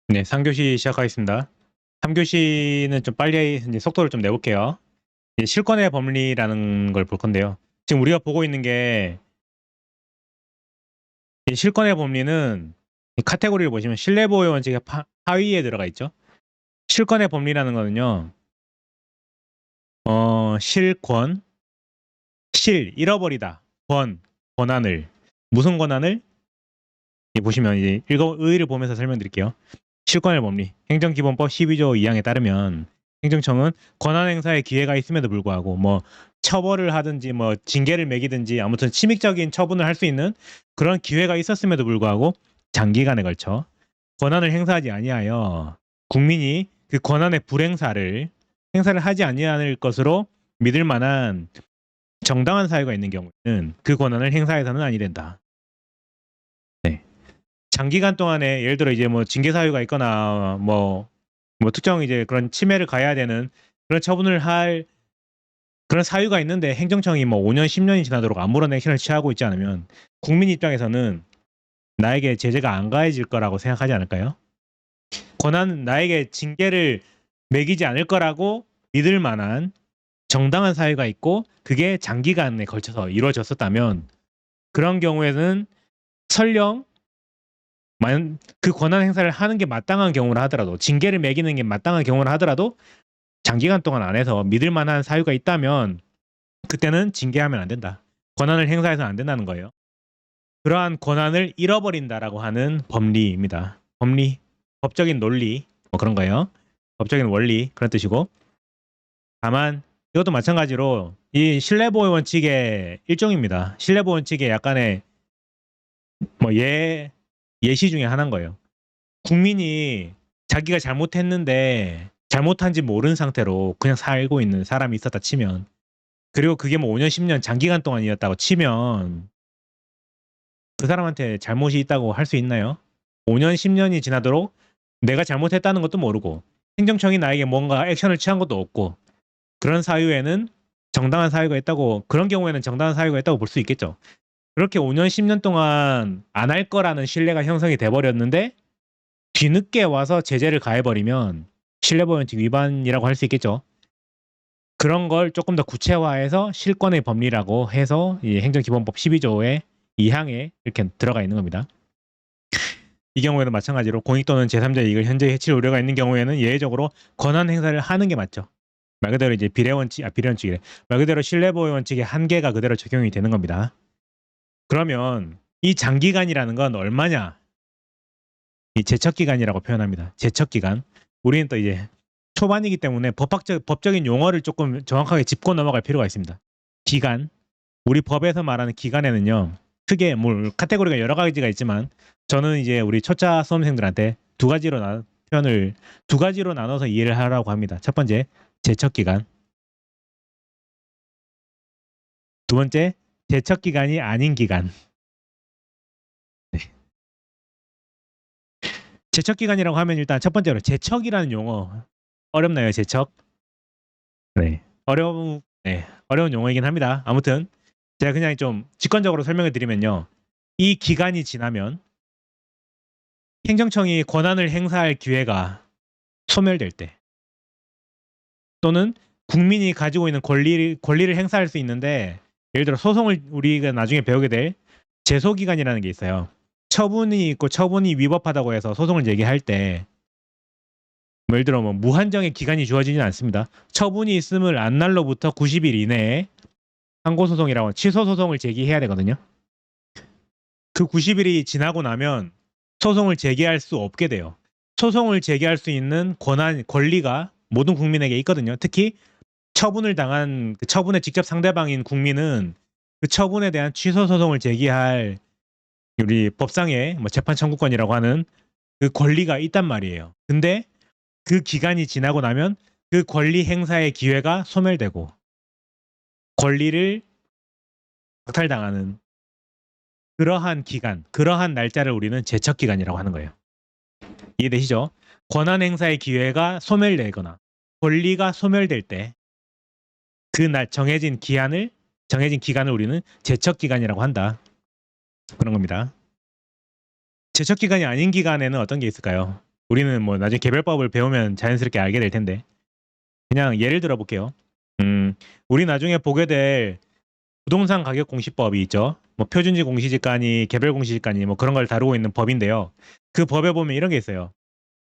네, 3교시 시작하겠습니다. 3교시는 좀 빨리 이제 속도를 좀 내볼게요. 이제 실권의 법리라는 걸 볼 건데요. 지금 우리가 보고 있는 게 이 실권의 법리는 이 카테고리를 보시면 신뢰보호 원칙의 하위에 들어가 있죠. 실권의 법리라는 거는요. 실권, 잃어버리다, 권한을 무슨 권한을 보시면 이제 의의를 보면서 설명드릴게요. 실권의 법리, 행정기본법 12조 2항에 따르면 행정청은 권한 행사의 기회가 있음에도 불구하고 뭐 처벌을 하든지 뭐 징계를 매기든지 아무튼 침익적인 처분을 할 수 있는 그런 기회가 있었음에도 불구하고 장기간에 걸쳐 권한을 행사하지 아니하여 국민이 그 권한의 행사를 하지 아니할 것으로 믿을 만한 정당한 사유가 있는 경우에는 그 권한을 행사해서는 아니 된다. 네. 장기간 동안에 예를 들어 이제 뭐 징계 사유가 있거나 뭐 특정 이제 그런 침해를 가해야 되는 그런 처분을 할 그런 사유가 있는데 행정청이 뭐 5년, 10년이 지나도록 아무런 액션을 취하고 있지 않으면 국민 입장에서는 나에게 제재가 안 가해질 거라고 생각하지 않을까요? 권한은 나에게 징계를 매기지 않을 거라고 믿을 만한 정당한 사유가 있고 그게 장기간에 걸쳐서 이루어졌었다면 그런 경우에는 설령 그 권한 행사를 하는 게 마땅한 경우라 하더라도 징계를 매기는 게 마땅한 경우라 하더라도 장기간 동안 안 해서 믿을 만한 사유가 있다면 그때는 징계하면 안 된다. 권한을 행사해서는 안 된다는 거예요. 그러한 권한을 잃어버린다라고 하는 법리입니다. 법적인 논리 뭐 그런 거예요. 법적인 원리 그런 뜻이고 다만 이것도 마찬가지로 이 신뢰보호 원칙의 일종입니다. 신뢰보호 원칙의 약간의 뭐 예시 중에 하나인 거예요. 국민이 자기가 잘못했는데 잘못한지 모르는 상태로 그냥 살고 있는 사람이 있었다 치면 그리고 그게 뭐 5년, 10년 장기간 동안이었다고 치면 그 사람한테 잘못이 있다고 할 수 있나요? 5년, 10년이 지나도록 내가 잘못했다는 것도 모르고 행정청이 나에게 뭔가 액션을 취한 것도 없고 그런 사유에는 정당한 사유가 있다고 그런 경우에는 정당한 사유가 있다고 볼 수 있겠죠. 그렇게 5년, 10년 동안 안 할 거라는 신뢰가 형성이 돼 버렸는데 뒤늦게 와서 제재를 가해버리면 신뢰보호원칙 위반이라고 할 수 있겠죠. 그런 걸 조금 더 구체화해서 실권의 법리라고 해서 이 행정기본법 12조의 2항에 이렇게 들어가 있는 겁니다. 이 경우에는 마찬가지로 공익 또는 제3자 이익을 현재 해칠 우려가 있는 경우에는 예외적으로 권한 행사를 하는 게 맞죠. 말 그대로 이제 비례원칙이래. 말 그대로 신뢰보호 원칙의 한계가 그대로 적용이 되는 겁니다. 그러면 이 장기간이라는 건 얼마냐? 이 제척기간이라고 표현합니다. 제척기간. 우리는 또 이제 초반이기 때문에 법적인 용어를 조금 정확하게 짚고 넘어갈 필요가 있습니다. 기간. 우리 법에서 말하는 기간에는요. 크게 카테고리가 여러 가지가 있지만 저는 이제 우리 초짜 수험생들한테 두 가지로 나눠서 이해를 하라고 합니다. 첫 번째, 제척기간. 두 번째, 제척기간이 아닌 기간. 네. 제척기간이라고 하면 일단 첫 번째로 제척이라는 용어 어렵나요? 제척? 네. 어려운 용어이긴 합니다. 아무튼 제가 그냥 좀 직관적으로 설명을 드리면요. 이 기간이 지나면 행정청이 권한을 행사할 기회가 소멸될 때 또는 국민이 가지고 있는 권리를 행사할 수 있는데 예를 들어 소송을 우리가 나중에 배우게 될 제소기간이라는 게 있어요. 처분이 있고 처분이 위법하다고 해서 소송을 제기할 때 예를 들어 뭐 무한정의 기간이 주어지지는 않습니다. 처분이 있음을 안 날로부터 90일 이내에 항고소송이라고 취소소송을 제기해야 되거든요. 그 90일이 지나고 나면 소송을 제기할 수 없게 돼요. 소송을 제기할 수 있는 권리가 모든 국민에게 있거든요. 특히 처분을 당한 그 처분의 직접 상대방인 국민은 그 처분에 대한 취소 소송을 제기할 우리 법상의 뭐 재판 청구권이라고 하는 그 권리가 있단 말이에요. 근데 그 기간이 지나고 나면 그 권리 행사의 기회가 소멸되고 권리를 박탈당하는 그러한 날짜를 우리는 제척기간이라고 하는 거예요. 이해되시죠? 권한 행사의 기회가 소멸되거나 권리가 소멸될 때 그날 정해진 기간을 우리는 제척기간이라고 한다. 그런 겁니다. 제척기간이 아닌 기간에는 어떤 게 있을까요? 우리는 뭐 나중에 개별법을 배우면 자연스럽게 알게 될 텐데 그냥 예를 들어 볼게요. 우리 나중에 보게 될 부동산 가격 공시법이 있죠. 뭐 표준지 공시지가니 개별 공시지가니 뭐 그런 걸 다루고 있는 법인데요. 그 법에 보면 이런 게 있어요.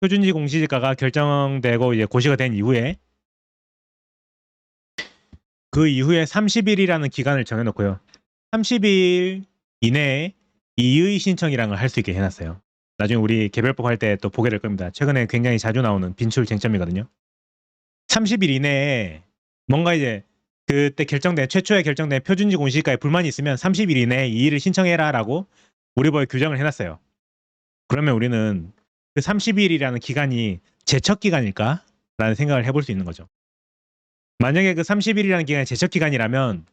표준지 공시지가가 결정되고 이제 고시가 된 이후에 그 이후에 30일이라는 기간을 정해놓고요. 30일 이내에 이의 신청이라는 걸 할 수 있게 해놨어요. 나중에 우리 개별법 할 때 또 보게 될 겁니다. 최근에 굉장히 자주 나오는 빈출 쟁점이거든요. 30일 이내에 뭔가 이제 그때 결정된 최초에 결정된 표준지 공시지가에 불만이 있으면 30일 이내에 이의를 신청해라라고 우리 법에 규정을 해놨어요. 그러면 우리는 그 30일이라는 기간이 제척 기간일까? 라는 생각을 해볼 수 있는 거죠. 만약에 그 30일이라는 기간이 제척 기간이라면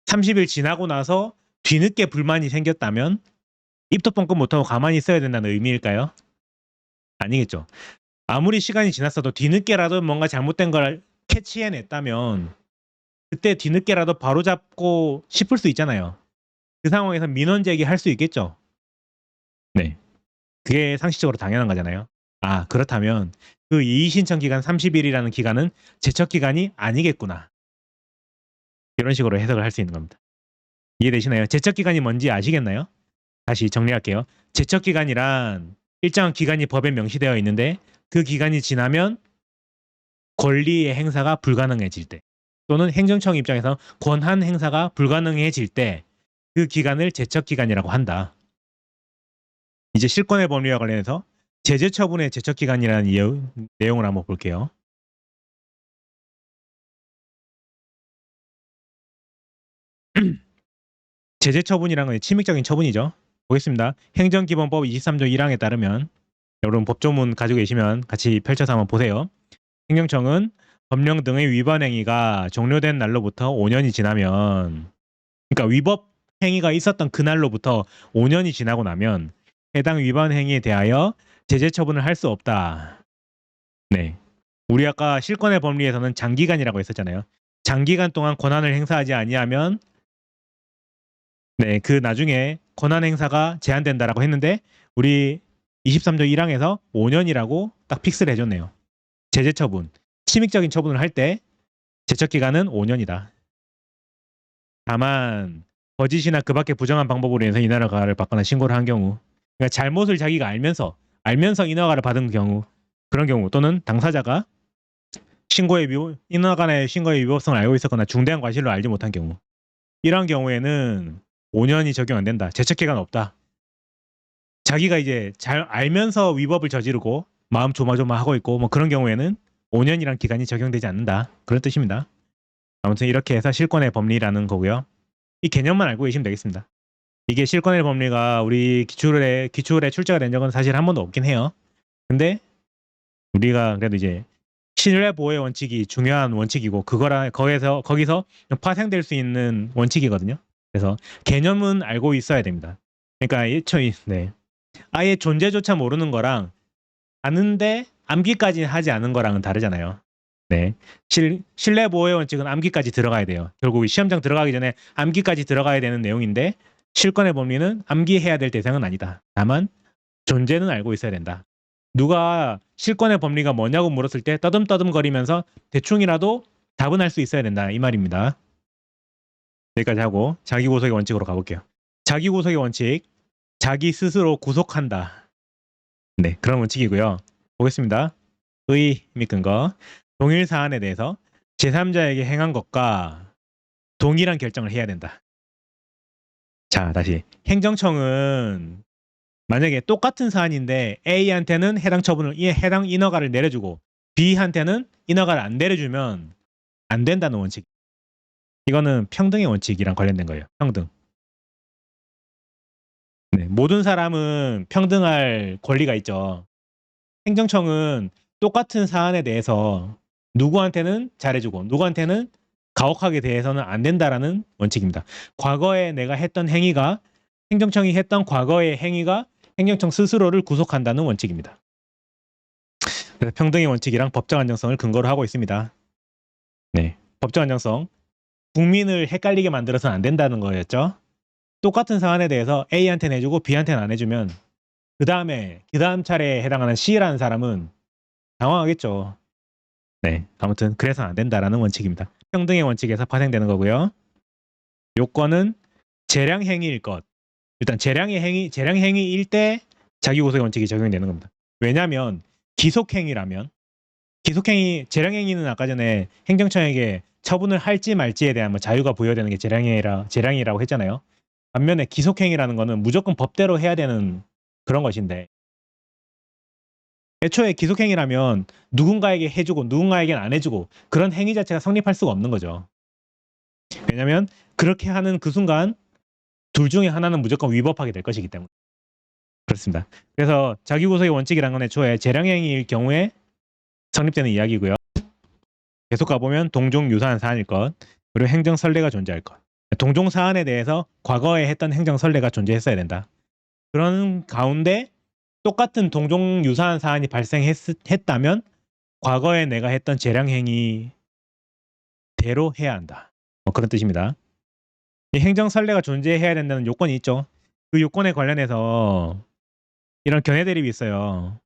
30일 지나고 나서 뒤늦게 불만이 생겼다면 입도 뻥끗 못하고 가만히 있어야 된다는 의미일까요? 아니겠죠. 아무리 시간이 지났어도 뒤늦게라도 뭔가 잘못된 걸 캐치해냈다면 그때 뒤늦게라도 바로잡고 싶을 수 있잖아요. 그 상황에서 민원 제기할 수 있겠죠. 네. 그게 상식적으로 당연한 거잖아요. 아, 그렇다면 그 이의 신청 기간 30일이라는 기간은 제척 기간이 아니겠구나. 이런 식으로 해석을 할 수 있는 겁니다. 이해되시나요? 제척 기간이 뭔지 아시겠나요? 다시 정리할게요. 제척 기간이란 일정한 기간이 법에 명시되어 있는데 그 기간이 지나면 권리의 행사가 불가능해질 때 또는 행정청 입장에서 권한 행사가 불가능해질 때 그 기간을 제척 기간이라고 한다. 이제 실권의 법리와 관련해서 제재 처분의 제척 기간이라는 내용을 한번 볼게요. 제재 처분이란 건 침입적인 처분이죠. 보겠습니다. 행정기본법 23조 1항에 따르면 여러분 법조문 가지고 계시면 같이 펼쳐서 한번 보세요. 행정청은 법령 등의 위반 행위가 종료된 날로부터 5년이 지나면 그러니까 위법 행위가 있었던 그날로부터 5년이 지나고 나면 해당 위반 행위에 대하여 제재 처분을 할 수 없다. 네. 우리 아까 실권의 법리에서는 장기간이라고 했었잖아요. 장기간 동안 권한을 행사하지 아니하면 네, 그 나중에 권한 행사가 제한된다라고 했는데 우리 23조 1항에서 5년이라고 딱 픽스를 해줬네요. 제재 처분, 침입적인 처분을 할 때 제척 기간은 5년이다. 다만 거짓이나 그 밖의 부정한 방법으로 인해서 인허가를 받거나 신고를 한 경우, 그러니까 잘못을 자기가 알면서 인허가를 받은 경우, 그런 경우 또는 당사자가 인허가의 신고의 위법성을 알고 있었거나 중대한 과실로 알지 못한 경우, 이러한 경우에는 5년이 적용 안 된다. 제척 기간 없다. 자기가 이제 잘 알면서 위법을 저지르고 마음 조마조마하고 있고 뭐 그런 경우에는 5년이란 기간이 적용되지 않는다. 그런 뜻입니다. 아무튼 이렇게 해서 실권의 법리라는 거고요. 이 개념만 알고 계시면 되겠습니다. 이게 실권의 법리가 우리 기출에 출제가 된 적은 사실 한 번도 없긴 해요. 근데 우리가 그래도 이제 신뢰 보호의 원칙이 중요한 원칙이고 거기서 파생될 수 있는 원칙이거든요. 그래서 개념은 알고 있어야 됩니다. 그러니까 네. 아예 존재조차 모르는 거랑 아는데 암기까지 하지 않은 거랑은 다르잖아요. 네. 신뢰 보호의 원칙은 암기까지 들어가야 돼요. 결국 시험장 들어가기 전에 암기까지 들어가야 되는 내용인데 실권의 법리는 암기해야 될 대상은 아니다. 다만 존재는 알고 있어야 된다. 누가 실권의 법리가 뭐냐고 물었을 때 떠듬떠듬거리면서 대충이라도 답은 할 수 있어야 된다. 이 말입니다. 여기까지 하고 자기구속의 원칙으로 가볼게요. 자기구속의 원칙, 자기 스스로 구속한다. 네, 그런 원칙이고요. 보겠습니다. 의 및 근거. 동일 사안에 대해서 제3자에게 행한 것과 동일한 결정을 해야 된다. 자, 다시. 행정청은 만약에 똑같은 사안인데 A한테는 해당 인허가를 내려주고 B한테는 인허가를 안 내려주면 안 된다는 원칙. 이거는 평등의 원칙이랑 관련된 거예요. 평등. 네, 모든 사람은 평등할 권리가 있죠. 행정청은 똑같은 사안에 대해서 누구한테는 잘해주고 누구한테는 가혹하게 대해서는 안 된다라는 원칙입니다. 과거에 내가 했던 행위가 행정청이 했던 과거의 행위가 행정청 스스로를 구속한다는 원칙입니다. 그래서 평등의 원칙이랑 법적 안정성을 근거로 하고 있습니다. 네, 법적 안정성. 국민을 헷갈리게 만들어서는 안 된다는 거였죠. 똑같은 사안에 대해서 A한테는 해주고 B한테는 안 해주면 그 다음 차례에 해당하는 C라는 사람은 당황하겠죠. 네, 아무튼 그래서 안 된다라는 원칙입니다. 평등의 원칙에서 파생되는 거고요. 요건은 재량 행위일 것. 일단 재량 행위일 때 자기구속의 원칙이 적용되는 겁니다. 왜냐하면 기속행위라면 재량 행위는 아까 전에 행정청에게 처분을 할지 말지에 대한 자유가 부여되는 게 재량이라고 했잖아요. 반면에 기속행위라는 거는 무조건 법대로 해야 되는 그런 것인데 애초에 기속행위라면 누군가에게 해주고 누군가에게는 안 해주고 그런 행위 자체가 성립할 수가 없는 거죠. 왜냐하면 그렇게 하는 그 순간 둘 중에 하나는 무조건 위법하게 될 것이기 때문에 그렇습니다. 그래서 자기구속의 원칙이라는 건 애초에 재량행위일 경우에 성립되는 이야기고요. 계속 가보면 동종 유사한 사안일 것 그리고 행정 선례가 존재할 것 동종 사안에 대해서 과거에 했던 행정 선례가 존재했어야 된다. 그런 가운데 똑같은 동종 유사한 사안이 발생했다면 과거에 내가 했던 재량행위대로 해야 한다. 그런 뜻입니다. 이 행정 선례가 존재해야 된다는 요건이 있죠. 그 요건에 관련해서 이런 견해 대립이 있어요.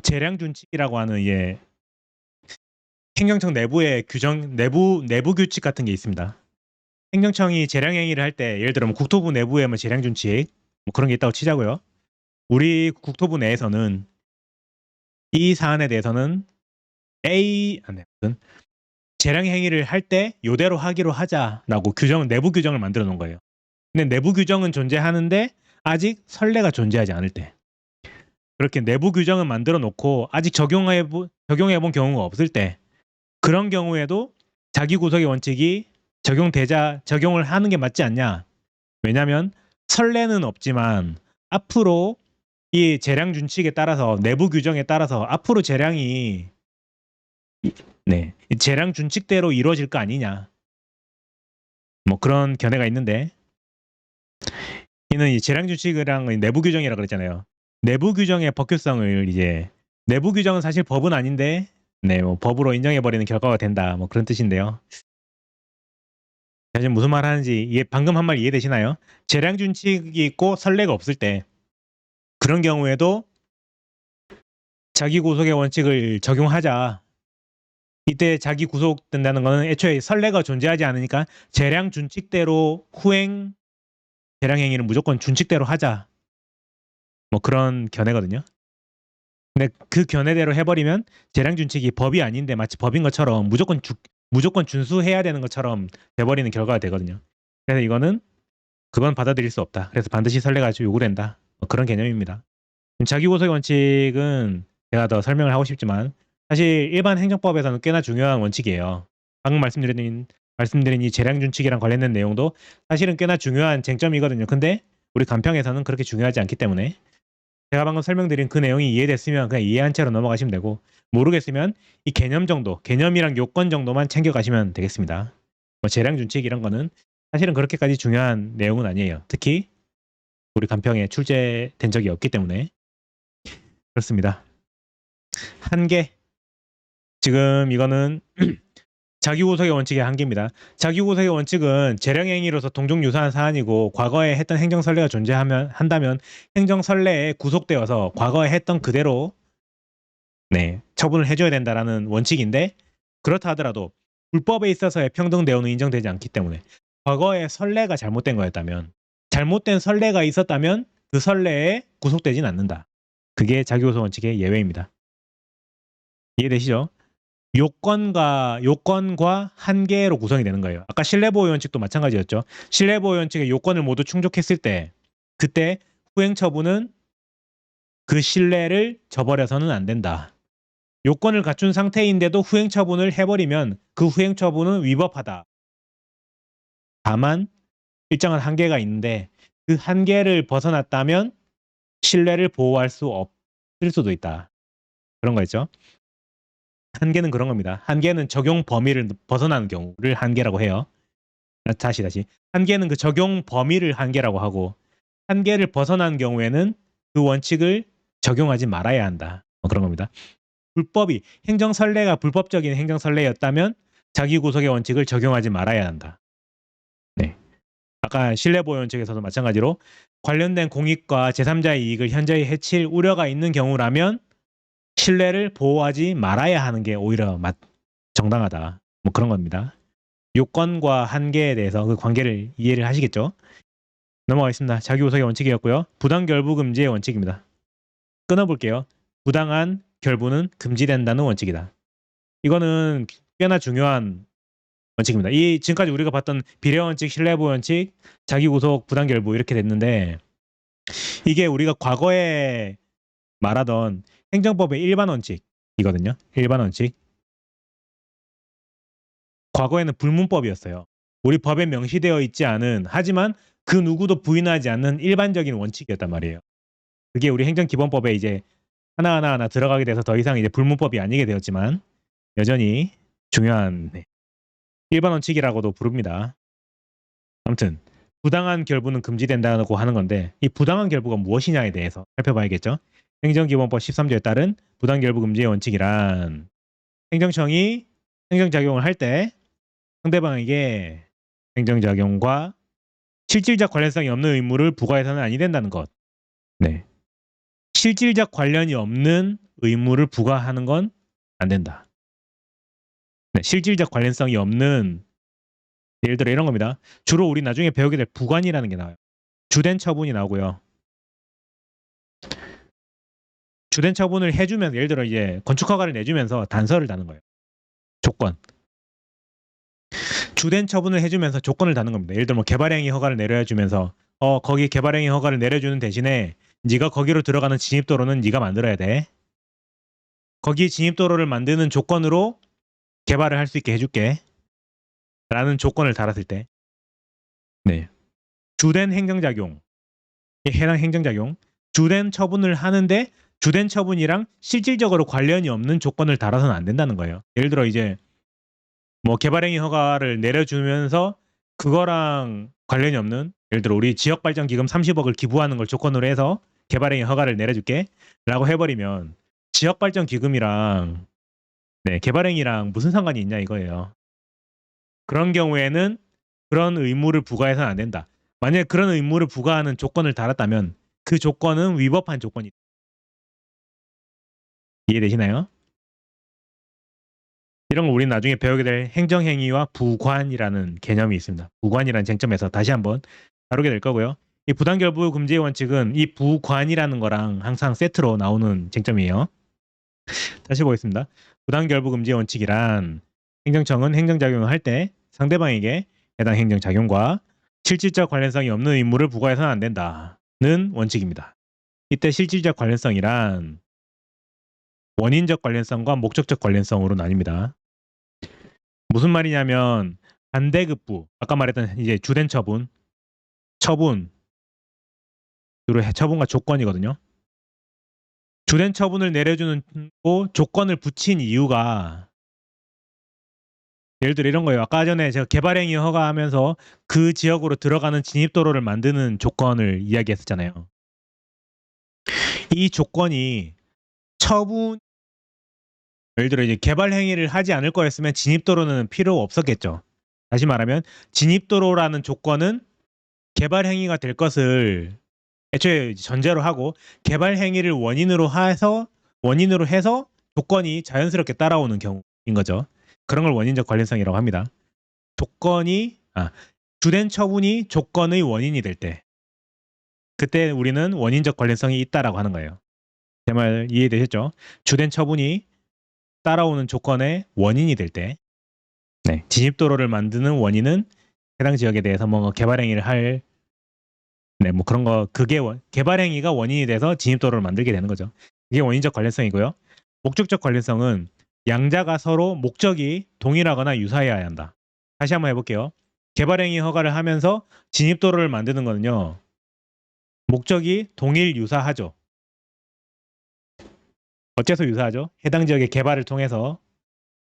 재량 준칙이라고 하는 행정청 내부의 내부 규칙 같은 게 있습니다. 행정청이 재량 행위를 할 때 예를 들어 국토부 내부에 재량 준칙 그런 게 있다고 치자고요. 우리 국토부 내에서는 이 사안에 대해서는 재량 행위를 할 때 요대로 하기로 하자라고 내부 규정을 만들어 놓은 거예요. 근데 내부 규정은 존재하는데 아직 선례가 존재하지 않을 때 그렇게 내부 규정을 만들어 놓고 아직 적용해 본 경우가 없을 때 그런 경우에도 자기구속의 원칙이 적용을 하는 게 맞지 않냐? 왜냐하면 선례는 없지만 앞으로 이 재량 준칙에 따라서 내부 규정에 따라서 앞으로 재량이 재량 준칙대로 이루어질 거 아니냐? 그런 견해가 있는데 이는 이 재량 준칙이랑 내부 규정이라 그랬잖아요. 내부 규정의 법규성을 내부 규정은 사실 법은 아닌데 법으로 인정해버리는 결과가 된다. 그런 뜻인데요. 제가 지금 무슨 말 하는지 방금 한 말 이해되시나요? 재량 준칙이 있고 선례가 없을 때 그런 경우에도 자기 구속의 원칙을 적용하자. 이때 자기 구속된다는 것은 애초에 선례가 존재하지 않으니까 재량 준칙대로 재량 행위를 무조건 준칙대로 하자. 그런 견해거든요. 근데 그 견해대로 해버리면 재량 준칙이 법이 아닌데 마치 법인 것처럼 무조건 준수해야 되는 것처럼 돼버리는 결과가 되거든요. 그래서 이거는 그건 받아들일 수 없다. 그래서 반드시 선례가 요구된다. 그런 개념입니다. 자기구속의 원칙은 제가 더 설명을 하고 싶지만 사실 일반 행정법에서는 꽤나 중요한 원칙이에요. 방금 말씀드린 이 재량 준칙이랑 관련된 내용도 사실은 꽤나 중요한 쟁점이거든요. 근데 우리 간평에서는 그렇게 중요하지 않기 때문에 제가 방금 설명드린 그 내용이 이해됐으면 그냥 이해한 채로 넘어가시면 되고 모르겠으면 이 개념이랑 요건 정도만 챙겨가시면 되겠습니다. 재량 준칙 이런 거는 사실은 그렇게까지 중요한 내용은 아니에요. 특히 우리 간평에 출제된 적이 없기 때문에 그렇습니다. 한계. 지금 이거는 자기구속의 원칙의 한계입니다. 자기구속의 원칙은 재량행위로서 동종유사한 사안이고 과거에 했던 행정선례가 한다면 행정선례에 구속되어서 과거에 했던 그대로 처분을 해줘야 된다라는 원칙인데 그렇다 하더라도 불법에 있어서의 평등 대우는 인정되지 않기 때문에 과거에 선례가 잘못된 거였다면 잘못된 선례가 있었다면 그 선례에 구속되진 않는다. 그게 자기구속 원칙의 예외입니다. 이해되시죠? 요건과 한계로 구성이 되는 거예요. 아까 신뢰보호 원칙도 마찬가지였죠. 신뢰보호 원칙의 요건을 모두 충족했을 때 그때 후행처분은 그 신뢰를 저버려서는 안 된다. 요건을 갖춘 상태인데도 후행처분을 해버리면 그 후행처분은 위법하다. 다만 일정한 한계가 있는데 그 한계를 벗어났다면 신뢰를 보호할 수 없을 수도 있다. 그런 거였죠. 한계는 그런 겁니다. 한계는 적용 범위를 벗어나는 경우를 한계라고 해요. 다시. 한계는 그 적용 범위를 한계라고 하고 한계를 벗어난 경우에는 그 원칙을 적용하지 말아야 한다. 그런 겁니다. 행정선례가 불법적인 행정선례였다면 자기구속의 원칙을 적용하지 말아야 한다. 아까 실내보호 원칙에서도 마찬가지로 관련된 공익과 제3자의 이익을 현저히 해칠 우려가 있는 경우라면 실내를 보호하지 말아야 하는 게 오히려 정당하다. 뭐 그런 겁니다. 요건과 한계에 대해서 그 관계를 이해를 하시겠죠? 넘어가겠습니다. 자기우석의 원칙이었고요. 부당결부 금지의 원칙입니다. 끊어볼게요. 부당한 결부는 금지된다는 원칙이다. 이거는 꽤나 중요한 원칙입니다. 이 지금까지 우리가 봤던 비례원칙, 신뢰보호 원칙, 자기구속, 부당결부 이렇게 됐는데 이게 우리가 과거에 말하던 행정법의 일반 원칙이거든요. 일반 원칙. 과거에는 불문법이었어요. 우리 법에 명시되어 있지 않은 하지만 그 누구도 부인하지 않는 일반적인 원칙이었단 말이에요. 그게 우리 행정기본법에 이제 하나하나 들어가게 돼서 더 이상 이제 불문법이 아니게 되었지만 여전히 중요한 일반 원칙이라고도 부릅니다. 아무튼 부당한 결부는 금지된다고 하는 건데 이 부당한 결부가 무엇이냐에 대해서 살펴봐야겠죠. 행정기본법 13조에 따른 부당결부 금지의 원칙이란 행정청이 행정작용을 할 때 상대방에게 행정작용과 실질적 관련성이 없는 의무를 부과해서는 아니 된다는 것. 네. 실질적 관련이 없는 의무를 부과하는 건 안 된다. 네, 실질적 관련성이 없는 예를 들어 이런 겁니다. 주로 우리 나중에 배우게 될 부관이라는 게 나와요. 주된 처분이 나오고요. 주된 처분을 해주면 예를 들어 이제 건축허가를 내주면서 단서를 다는 거예요. 조건. 주된 처분을 해주면서 조건을 다는 겁니다. 예를 들어 뭐 개발행위 허가를 내려주면서 거기 개발행위 허가를 내려주는 대신에 네가 거기로 들어가는 진입도로는 네가 만들어야 돼. 거기 진입도로를 만드는 조건으로 개발을 할 수 있게 해줄게. 라는 조건을 달았을 때 네. 주된 행정작용 해당 행정작용 주된 처분을 하는데 주된 처분이랑 실질적으로 관련이 없는 조건을 달아서는 안 된다는 거예요. 예를 들어 이제 뭐 개발행위 허가를 내려주면서 그거랑 관련이 없는 예를 들어 우리 지역발전기금 30억을 기부하는 걸 조건으로 해서 개발행위 허가를 내려줄게 라고 해버리면 지역발전기금이랑 네, 개발행위랑 무슨 상관이 있냐 이거예요. 그런 경우에는 그런 의무를 부과해서는 안 된다. 만약에 그런 의무를 부과하는 조건을 달았다면 그 조건은 위법한 조건이다. 이해되시나요? 이런 거 우리는 나중에 배우게 될 행정행위와 부관이라는 개념이 있습니다. 부관이라는 쟁점에서 다시 한번 다루게 될 거고요. 이 부당결부 금지의 원칙은 이 부관이라는 거랑 항상 세트로 나오는 쟁점이에요. 다시 보겠습니다. 부당결부 금지의 원칙이란 행정청은 행정작용을 할 때 상대방에게 해당 행정작용과 실질적 관련성이 없는 의무를 부과해서는 안 된다는 원칙입니다. 이때 실질적 관련성이란 원인적 관련성과 목적적 관련성으로 나뉩니다. 무슨 말이냐면 반대급부, 아까 말했던 이제 주된 처분, 주로 처분과 조건이거든요. 주된 처분을 내려주는 조건을 붙인 이유가 예를 들어 이런 거예요. 아까 전에 제가 개발행위 허가하면서 그 지역으로 들어가는 진입도로를 만드는 조건을 이야기했었잖아요. 이 조건이 처분 예를 들어 이제 개발 행위를 하지 않을 거였으면 진입도로는 필요 없었겠죠. 다시 말하면 진입도로라는 조건은 개발 행위가 될 것을 애초에 전제로 하고 개발 행위를 원인으로 해서 조건이 자연스럽게 따라오는 경우인 거죠. 그런 걸 원인적 관련성이라고 합니다. 주된 처분이 조건의 원인이 될 때 그때 우리는 원인적 관련성이 있다라고 하는 거예요. 제 말 이해되셨죠? 주된 처분이 따라오는 조건의 원인이 될 때 진입도로를 만드는 원인은 해당 지역에 대해서 뭐 개발행위를 할 뭐 그런 거 그게 개발행위가 원인이 돼서 진입도로를 만들게 되는 거죠. 이게 원인적 관련성이고요. 목적적 관련성은 양자가 서로 목적이 동일하거나 유사해야 한다. 다시 한번 해볼게요. 개발행위 허가를 하면서 진입도로를 만드는 거는요. 목적이 동일 유사하죠. 어째서 유사하죠? 해당 지역의 개발을 통해서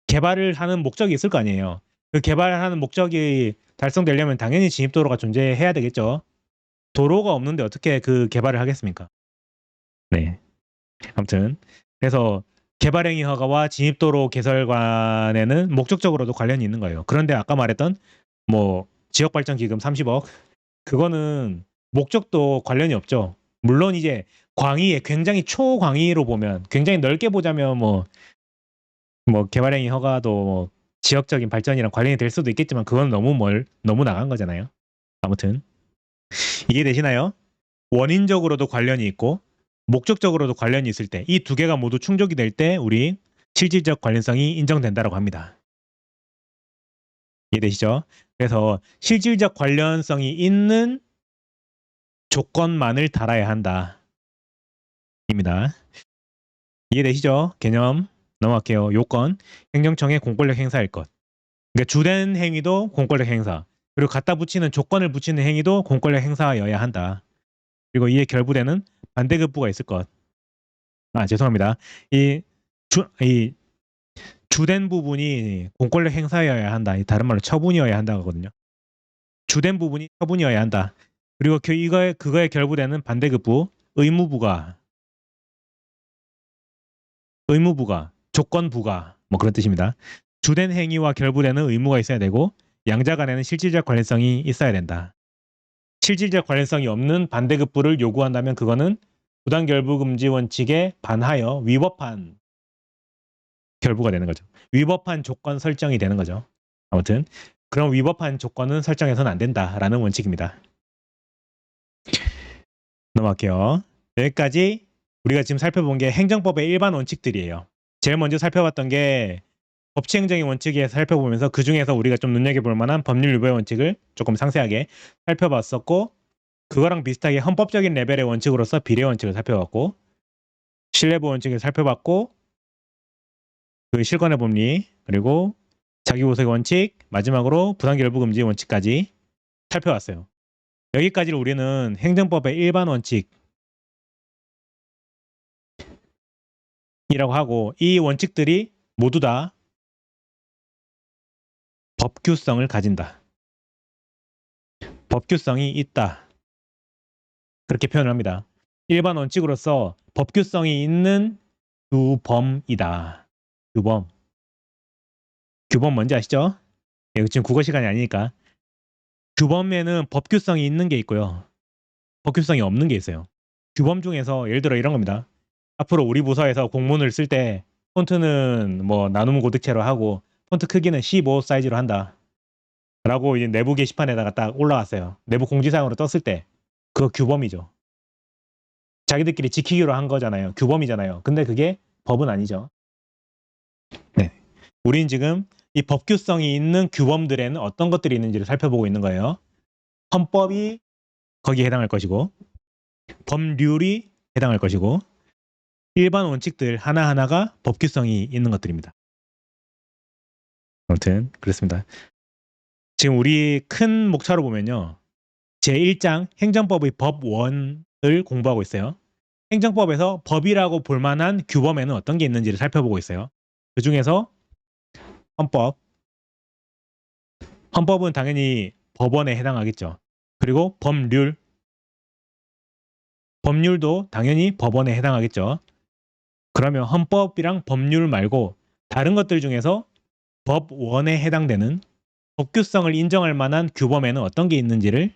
개발을 하는 목적이 있을 거 아니에요. 그 개발을 하는 목적이 달성되려면 당연히 진입도로가 존재해야 되겠죠. 도로가 없는데 어떻게 그 개발을 하겠습니까? 네. 아무튼 그래서 개발행위 허가와 진입도로 개설 간에는 목적적으로도 관련이 있는 거예요. 그런데 아까 말했던 뭐 지역발전기금 30억 그거는 목적도 관련이 없죠. 물론 이제 광의에 굉장히 초광의로 보면 굉장히 넓게 보자면 뭐 개발행위 허가도 뭐 지역적인 발전이랑 관련이 될 수도 있겠지만 그건 너무 나간 거잖아요. 아무튼 이해되시나요? 원인적으로도 관련이 있고 목적적으로도 관련이 있을 때 이 두 개가 모두 충족이 될 때 우리 실질적 관련성이 인정된다라고 합니다. 이해되시죠? 그래서 실질적 관련성이 있는 조건만을 달아야 한다. 입니다. 이해되시죠? 개념 넘어갈게요. 요건 행정청의 공권력 행사일 것. 그러니까 주된 행위도 공권력 행사. 그리고 갖다 붙이는 조건을 붙이는 행위도 공권력 행사여야 한다. 그리고 이에 결부되는 반대급부가 있을 것. 아, 죄송합니다. 이 주된 부분이 공권력 행사여야 한다. 다른 말로 처분이어야 한다 하거든요. 주된 부분이 처분이어야 한다. 그리고 그거에 결부되는 반대급부 의무부가 조건부가 뭐 그런 뜻입니다. 주된 행위와 결부되는 의무가 있어야 되고 양자 간에는 실질적 관련성이 있어야 된다. 실질적 관련성이 없는 반대급부를 요구한다면 그거는 부당결부금지 원칙에 반하여 위법한 결부가 되는 거죠. 위법한 조건 설정이 되는 거죠. 아무튼 그런 위법한 조건은 설정해서는 안 된다라는 원칙입니다. 넘어갈게요. 여기까지 우리가 지금 살펴본 게 행정법의 일반 원칙들이에요. 제일 먼저 살펴봤던 게 법치행정의 원칙에 살펴보면서 그 중에서 우리가 좀 눈여겨볼 만한 법률 유보의 원칙을 조금 상세하게 살펴봤었고 그거랑 비슷하게 헌법적인 레벨의 원칙으로서 비례 원칙을 살펴봤고 신뢰부 원칙을 살펴봤고 그 실권의 법리 그리고 자기보석의 원칙 마지막으로 부당결부금지 원칙까지 살펴봤어요. 여기까지를 우리는 행정법의 일반 원칙이라고 하고 이 원칙들이 모두 다 법규성을 가진다. 법규성이 있다. 그렇게 표현을 합니다. 일반 원칙으로서 법규성이 있는 규범이다. 규범. 규범 뭔지 아시죠? 지금 국어 시간이 아니니까. 규범에는 법규성이 있는 게 있고요. 법규성이 없는 게 있어요. 규범 중에서 예를 들어 이런 겁니다. 앞으로 우리 부서에서 공문을 쓸 때 폰트는 뭐 나눔 고득체로 하고 폰트 크기는 15 사이즈로 한다. 라고 이제 내부 게시판에다가 딱 올라왔어요. 내부 공지사항으로 떴을 때 그거 규범이죠. 자기들끼리 지키기로 한 거잖아요. 규범이잖아요. 근데 그게 법은 아니죠. 네. 우린 지금 이 법규성이 있는 규범들에는 어떤 것들이 있는지를 살펴보고 있는 거예요. 헌법이 거기에 해당할 것이고 법률이 해당할 것이고 일반 원칙들 하나하나가 법규성이 있는 것들입니다. 아무튼 그렇습니다. 지금 우리 큰 목차로 보면요. 제1장 행정법의 법원을 공부하고 있어요. 행정법에서 법이라고 볼 만한 규범에는 어떤 게 있는지를 살펴보고 있어요. 그 중에서 헌법은 당연히 법원에 해당하겠죠. 그리고 법률도 당연히 법원에 해당하겠죠. 그러면 헌법이랑 법률 말고 다른 것들 중에서 법원에 해당되는 법규성을 인정할 만한 규범에는 어떤 게 있는지를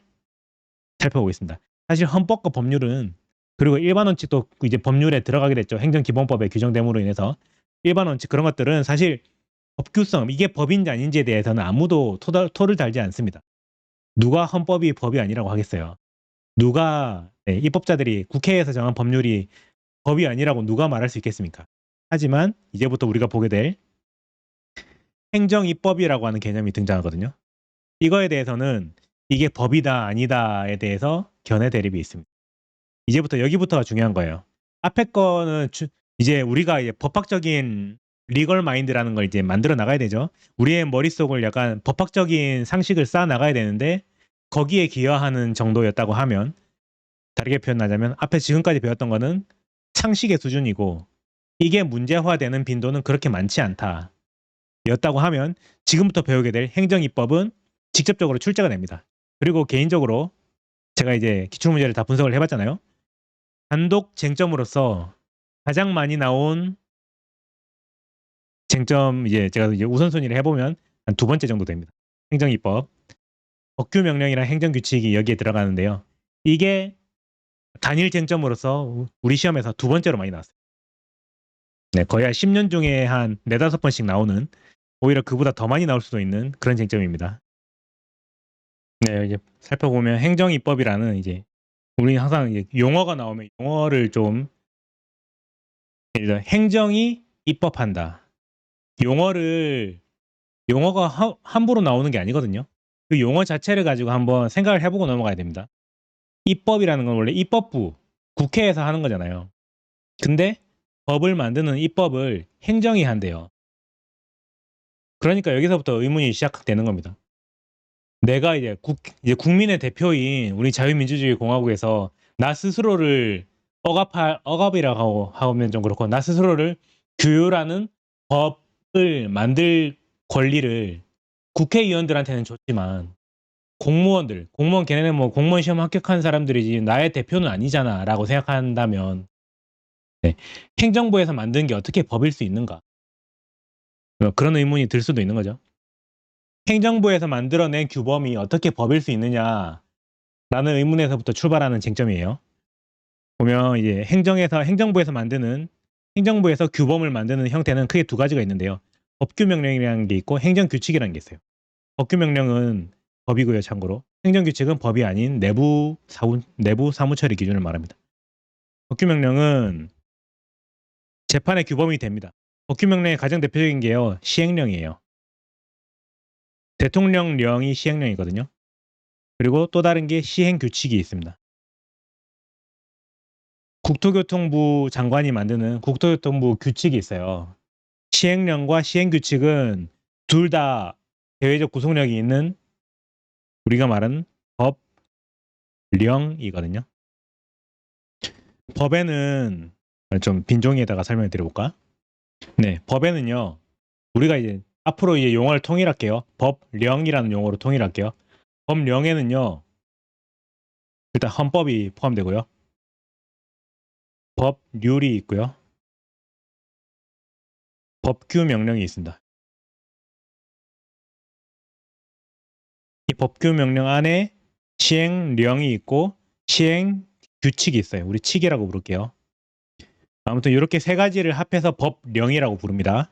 살펴보겠습니다. 사실 헌법과 법률은 그리고 일반 원칙도 이제 법률에 들어가게 됐죠. 행정기본법에 규정됨으로 인해서 일반 원칙 그런 것들은 사실 법규성 이게 법인지 아닌지에 대해서는 아무도 토를 달지 않습니다. 누가 헌법이 법이 아니라고 하겠어요. 누가 입법자들이 국회에서 정한 법률이 법이 아니라고 누가 말할 수 있겠습니까? 하지만 이제부터 우리가 보게 될 행정입법이라고 하는 개념이 등장하거든요. 이거에 대해서는 이게 법이다 아니다에 대해서 견해 대립이 있습니다. 이제부터 여기부터가 중요한 거예요. 앞에 거는 이제 우리가 이제 법학적인 리걸 마인드라는 걸 이제 만들어 나가야 되죠. 우리의 머릿속을 약간 법학적인 상식을 쌓아 나가야 되는데 거기에 기여하는 정도였다고 하면 다르게 표현하자면 앞에 지금까지 배웠던 거는 상식의 수준이고 이게 문제화되는 빈도는 그렇게 많지 않다. 였다고 하면 지금부터 배우게 될 행정입법은 직접적으로 출제가 됩니다. 그리고 개인적으로 제가 이제 기출문제를 다 분석을 해봤잖아요. 단독 쟁점으로서 가장 많이 나온 쟁점 이제 제가 이제 우선순위를 해보면 한 두 번째 정도 됩니다. 행정입법. 법규 명령이랑 행정규칙이 여기에 들어가는데요. 이게 단일 쟁점으로서 우리 시험에서 두 번째로 많이 나왔어요. 네, 거의 한 10년 중에 한 4-5번씩 나오는, 오히려 그보다 더 많이 나올 수도 있는 그런 쟁점입니다. 네, 이제 살펴보면 행정입법이라는 이제 우리는 항상 이제 용어가 나오면 용어를 좀, 예를 들어 행정이 입법한다. 용어가 함부로 나오는 게 아니거든요. 그 용어 자체를 가지고 한번 생각을 해보고 넘어가야 됩니다. 입법이라는 건 원래 입법부, 국회에서 하는 거잖아요. 근데 법을 만드는 입법을 행정이 한대요. 그러니까 여기서부터 의문이 시작되는 겁니다. 내가 이제 국민의 대표인 우리 자유민주주의 공화국에서 나 스스로를 억압이라고 하면 좀 그렇고, 나 스스로를 규율하는 법을 만들 권리를 국회의원들한테는 줬지만 공무원 걔네는 뭐 공무원 시험 합격한 사람들이지 나의 대표는 아니잖아라고 생각한다면, 네, 행정부에서 만든 게 어떻게 법일 수 있는가? 그런 의문이 들 수도 있는 거죠. 행정부에서 만들어낸 규범이 어떻게 법일 수 있느냐라는 의문에서부터 출발하는 쟁점이에요. 보면 이제 행정부에서 규범을 만드는 형태는 크게 두 가지가 있는데요. 법규명령이라는 게 있고 행정규칙이라는 게 있어요. 법규명령은 법이고요, 참고로. 행정규칙은 법이 아닌 내부 사무처리 기준을 말합니다. 법규명령은 재판의 규범이 됩니다. 법규명령의 가장 대표적인 게요, 시행령이에요. 대통령령이 시행령이거든요. 그리고 또 다른 게 시행규칙이 있습니다. 국토교통부 장관이 만드는 국토교통부 규칙이 있어요. 시행령과 시행규칙은 둘 다 대외적 구속력이 있는, 우리가 말하는 법령이거든요. 법에는 좀 빈종이에다가 설명을 드려볼까? 네, 법에는요, 우리가 이제 앞으로 이제 용어를 통일할게요. 법령이라는 용어로 통일할게요. 법령에는요, 일단 헌법이 포함되고요. 법률이 있고요. 법규 명령이 있습니다. 이 법규 명령 안에 시행령이 있고 시행규칙이 있어요. 우리 칙이라고 부를게요. 아무튼 이렇게 세 가지를 합해서 법령이라고 부릅니다.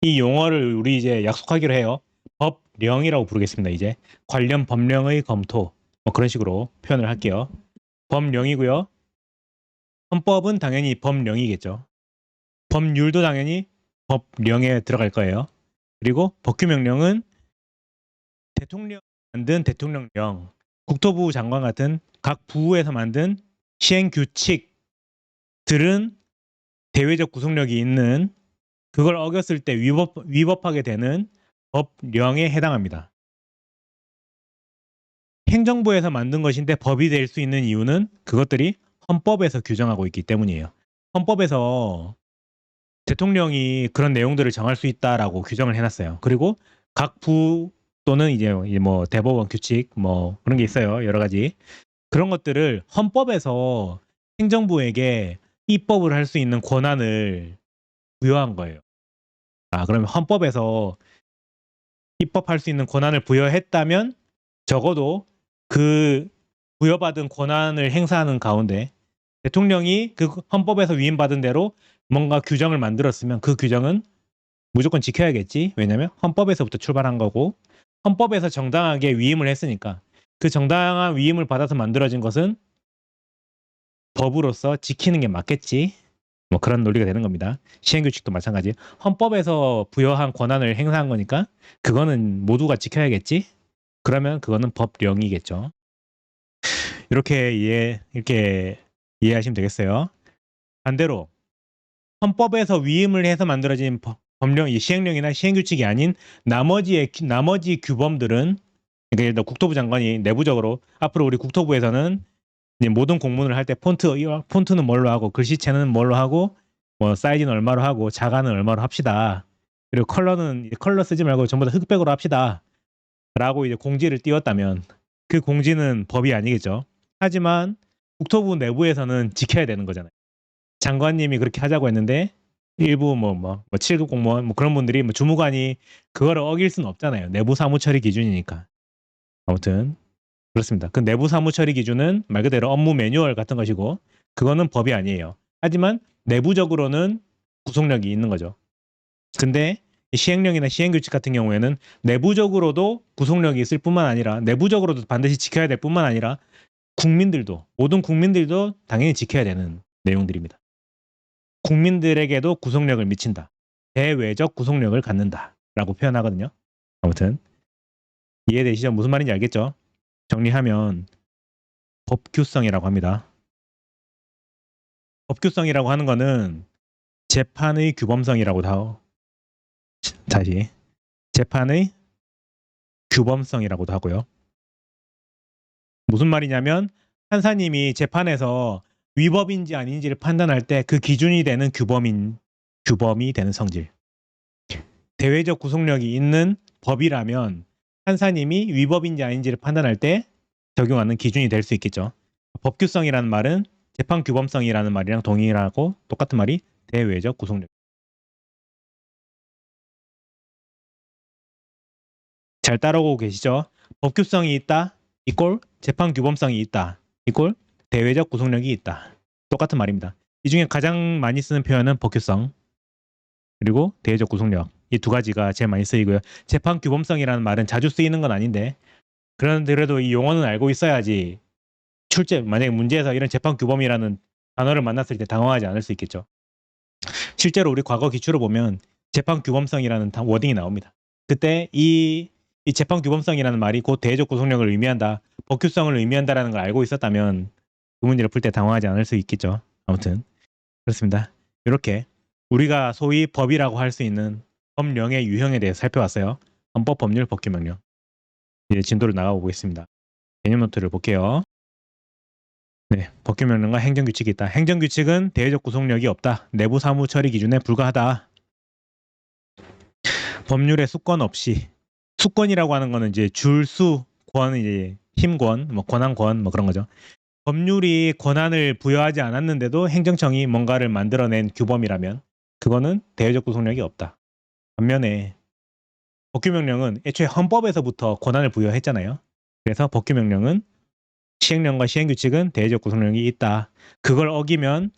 이 용어를 우리 이제 약속하기로 해요. 법령이라고 부르겠습니다. 이제 관련 법령의 검토, 뭐 그런 식으로 표현을 할게요. 법령이고요. 헌법은 당연히 법령이겠죠. 법률도 당연히 법령에 들어갈 거예요. 그리고 법규명령은 대통령이 만든 대통령령, 국토부 장관 같은 각 부에서 만든 시행규칙들은 대외적 구속력이 있는, 그걸 어겼을 때 위법하게 되는 법령에 해당합니다. 행정부에서 만든 것인데 법이 될 수 있는 이유는 그것들이 헌법에서 규정하고 있기 때문이에요. 헌법에서 대통령이 그런 내용들을 정할 수 있다라고 규정을 해놨어요. 그리고 각 부 또는 이제 뭐 대법원 규칙 뭐 그런 게 있어요. 여러 가지 그런 것들을 헌법에서 행정부에게 입법을 할 수 있는 권한을 부여한 거예요. 그러면 헌법에서 입법할 수 있는 권한을 부여했다면 적어도 그 부여받은 권한을 행사하는 가운데 대통령이 그 헌법에서 위임받은 대로 뭔가 규정을 만들었으면 그 규정은 무조건 지켜야겠지. 왜냐면 헌법에서부터 출발한 거고 헌법에서 정당하게 위임을 했으니까 그 정당한 위임을 받아서 만들어진 것은 법으로서 지키는 게 맞겠지. 뭐 그런 논리가 되는 겁니다. 시행규칙도 마찬가지. 헌법에서 부여한 권한을 행사한 거니까 그거는 모두가 지켜야겠지. 그러면 그거는 법령이겠죠. 이렇게 이해하시면 되겠어요. 반대로 헌법에서 위임을 해서 만들어진 법령, 시행령이나 시행규칙이 아닌 나머지 규범들은, 그러니까 예를 들어 국토부 장관이 내부적으로 앞으로 우리 국토부에서는 이제 모든 공문을 할 때 폰트는 뭘로 하고 글씨체는 뭘로 하고 뭐 사이즈는 얼마로 하고 자가는 얼마로 합시다. 그리고 컬러 쓰지 말고 전부 다 흑백으로 합시다. 라고 이제 공지를 띄웠다면 그 공지는 법이 아니겠죠. 하지만 국토부 내부에서는 지켜야 되는 거잖아요. 장관님이 그렇게 하자고 했는데 일부 뭐 7급 공무원 뭐 그런 분들이 뭐 주무관이 그거를 어길 수는 없잖아요. 내부 사무처리 기준이니까. 아무튼 그렇습니다. 그 내부 사무 처리 기준은 말 그대로 업무 매뉴얼 같은 것이고 그거는 법이 아니에요. 하지만 내부적으로는 구속력이 있는 거죠. 근데 시행령이나 시행규칙 같은 경우에는 내부적으로도 구속력이 있을 뿐만 아니라 내부적으로도 반드시 지켜야 될 뿐만 아니라 국민들도 모든 국민들도 당연히 지켜야 되는 내용들입니다. 국민들에게도 구속력을 미친다. 대외적 구속력을 갖는다라고 표현하거든요. 아무튼 이해되시죠? 무슨 말인지 알겠죠? 정리하면 법규성이라고 합니다. 법규성이라고 하는 거는 재판의 규범성이라고 다시 재판의 규범성이라고도 하고요. 무슨 말이냐면 판사님이 재판에서 위법인지 아닌지를 판단할 때 그 기준이 되는 규범이 되는 성질. 대외적 구속력이 있는 법이라면 판사님이 위법인지 아닌지를 판단할 때 적용하는 기준이 될 수 있겠죠. 법규성이라는 말은 재판 규범성이라는 말이랑 동일하고 똑같은 말이 대외적 구속력. 잘 따라오고 계시죠? 법규성이 있다 이꼴 재판 규범성이 있다 이꼴 대외적 구속력이 있다. 똑같은 말입니다. 이 중에 가장 많이 쓰는 표현은 법규성 그리고 대외적 구속력 이 두 가지가 제일 많이 쓰이고요. 재판 규범성이라는 말은 자주 쓰이는 건 아닌데 그래도 이 용어는 알고 있어야지 만약에 문제에서 이런 재판 규범이라는 단어를 만났을 때 당황하지 않을 수 있겠죠. 실제로 우리 과거 기출을 보면 재판 규범성이라는 워딩이 나옵니다. 그때 이 재판 규범성이라는 말이 곧 대외적 구속력을 의미한다, 법규성을 의미한다라는 걸 알고 있었다면 그 문제를 풀 때 당황하지 않을 수 있겠죠. 아무튼 그렇습니다. 이렇게 우리가 소위 법이라고 할 수 있는 법령의 유형에 대해서 살펴봤어요. 헌법, 법률, 법규명령. 이제 진도를 나가보고 있습니다. 개념 노트를 볼게요. 네, 법규명령과 행정규칙이 있다. 행정규칙은 대외적 구속력이 없다. 내부 사무 처리 기준에 불과하다. 법률의 수권 없이 수권이라고 하는 거는 이제 줄수 권은 이제 힘권, 뭐 권한권 뭐 그런 거죠. 법률이 권한을 부여하지 않았는데도 행정청이 뭔가를 만들어낸 규범이라면 그거는 대외적 구속력이 없다. 반면에 법규명령은 애초에 헌법에서부터 권한을 부여했잖아요. 그래서 법규명령은 시행령과 시행규칙은 대외적 구속력이 있다. 그걸 어기면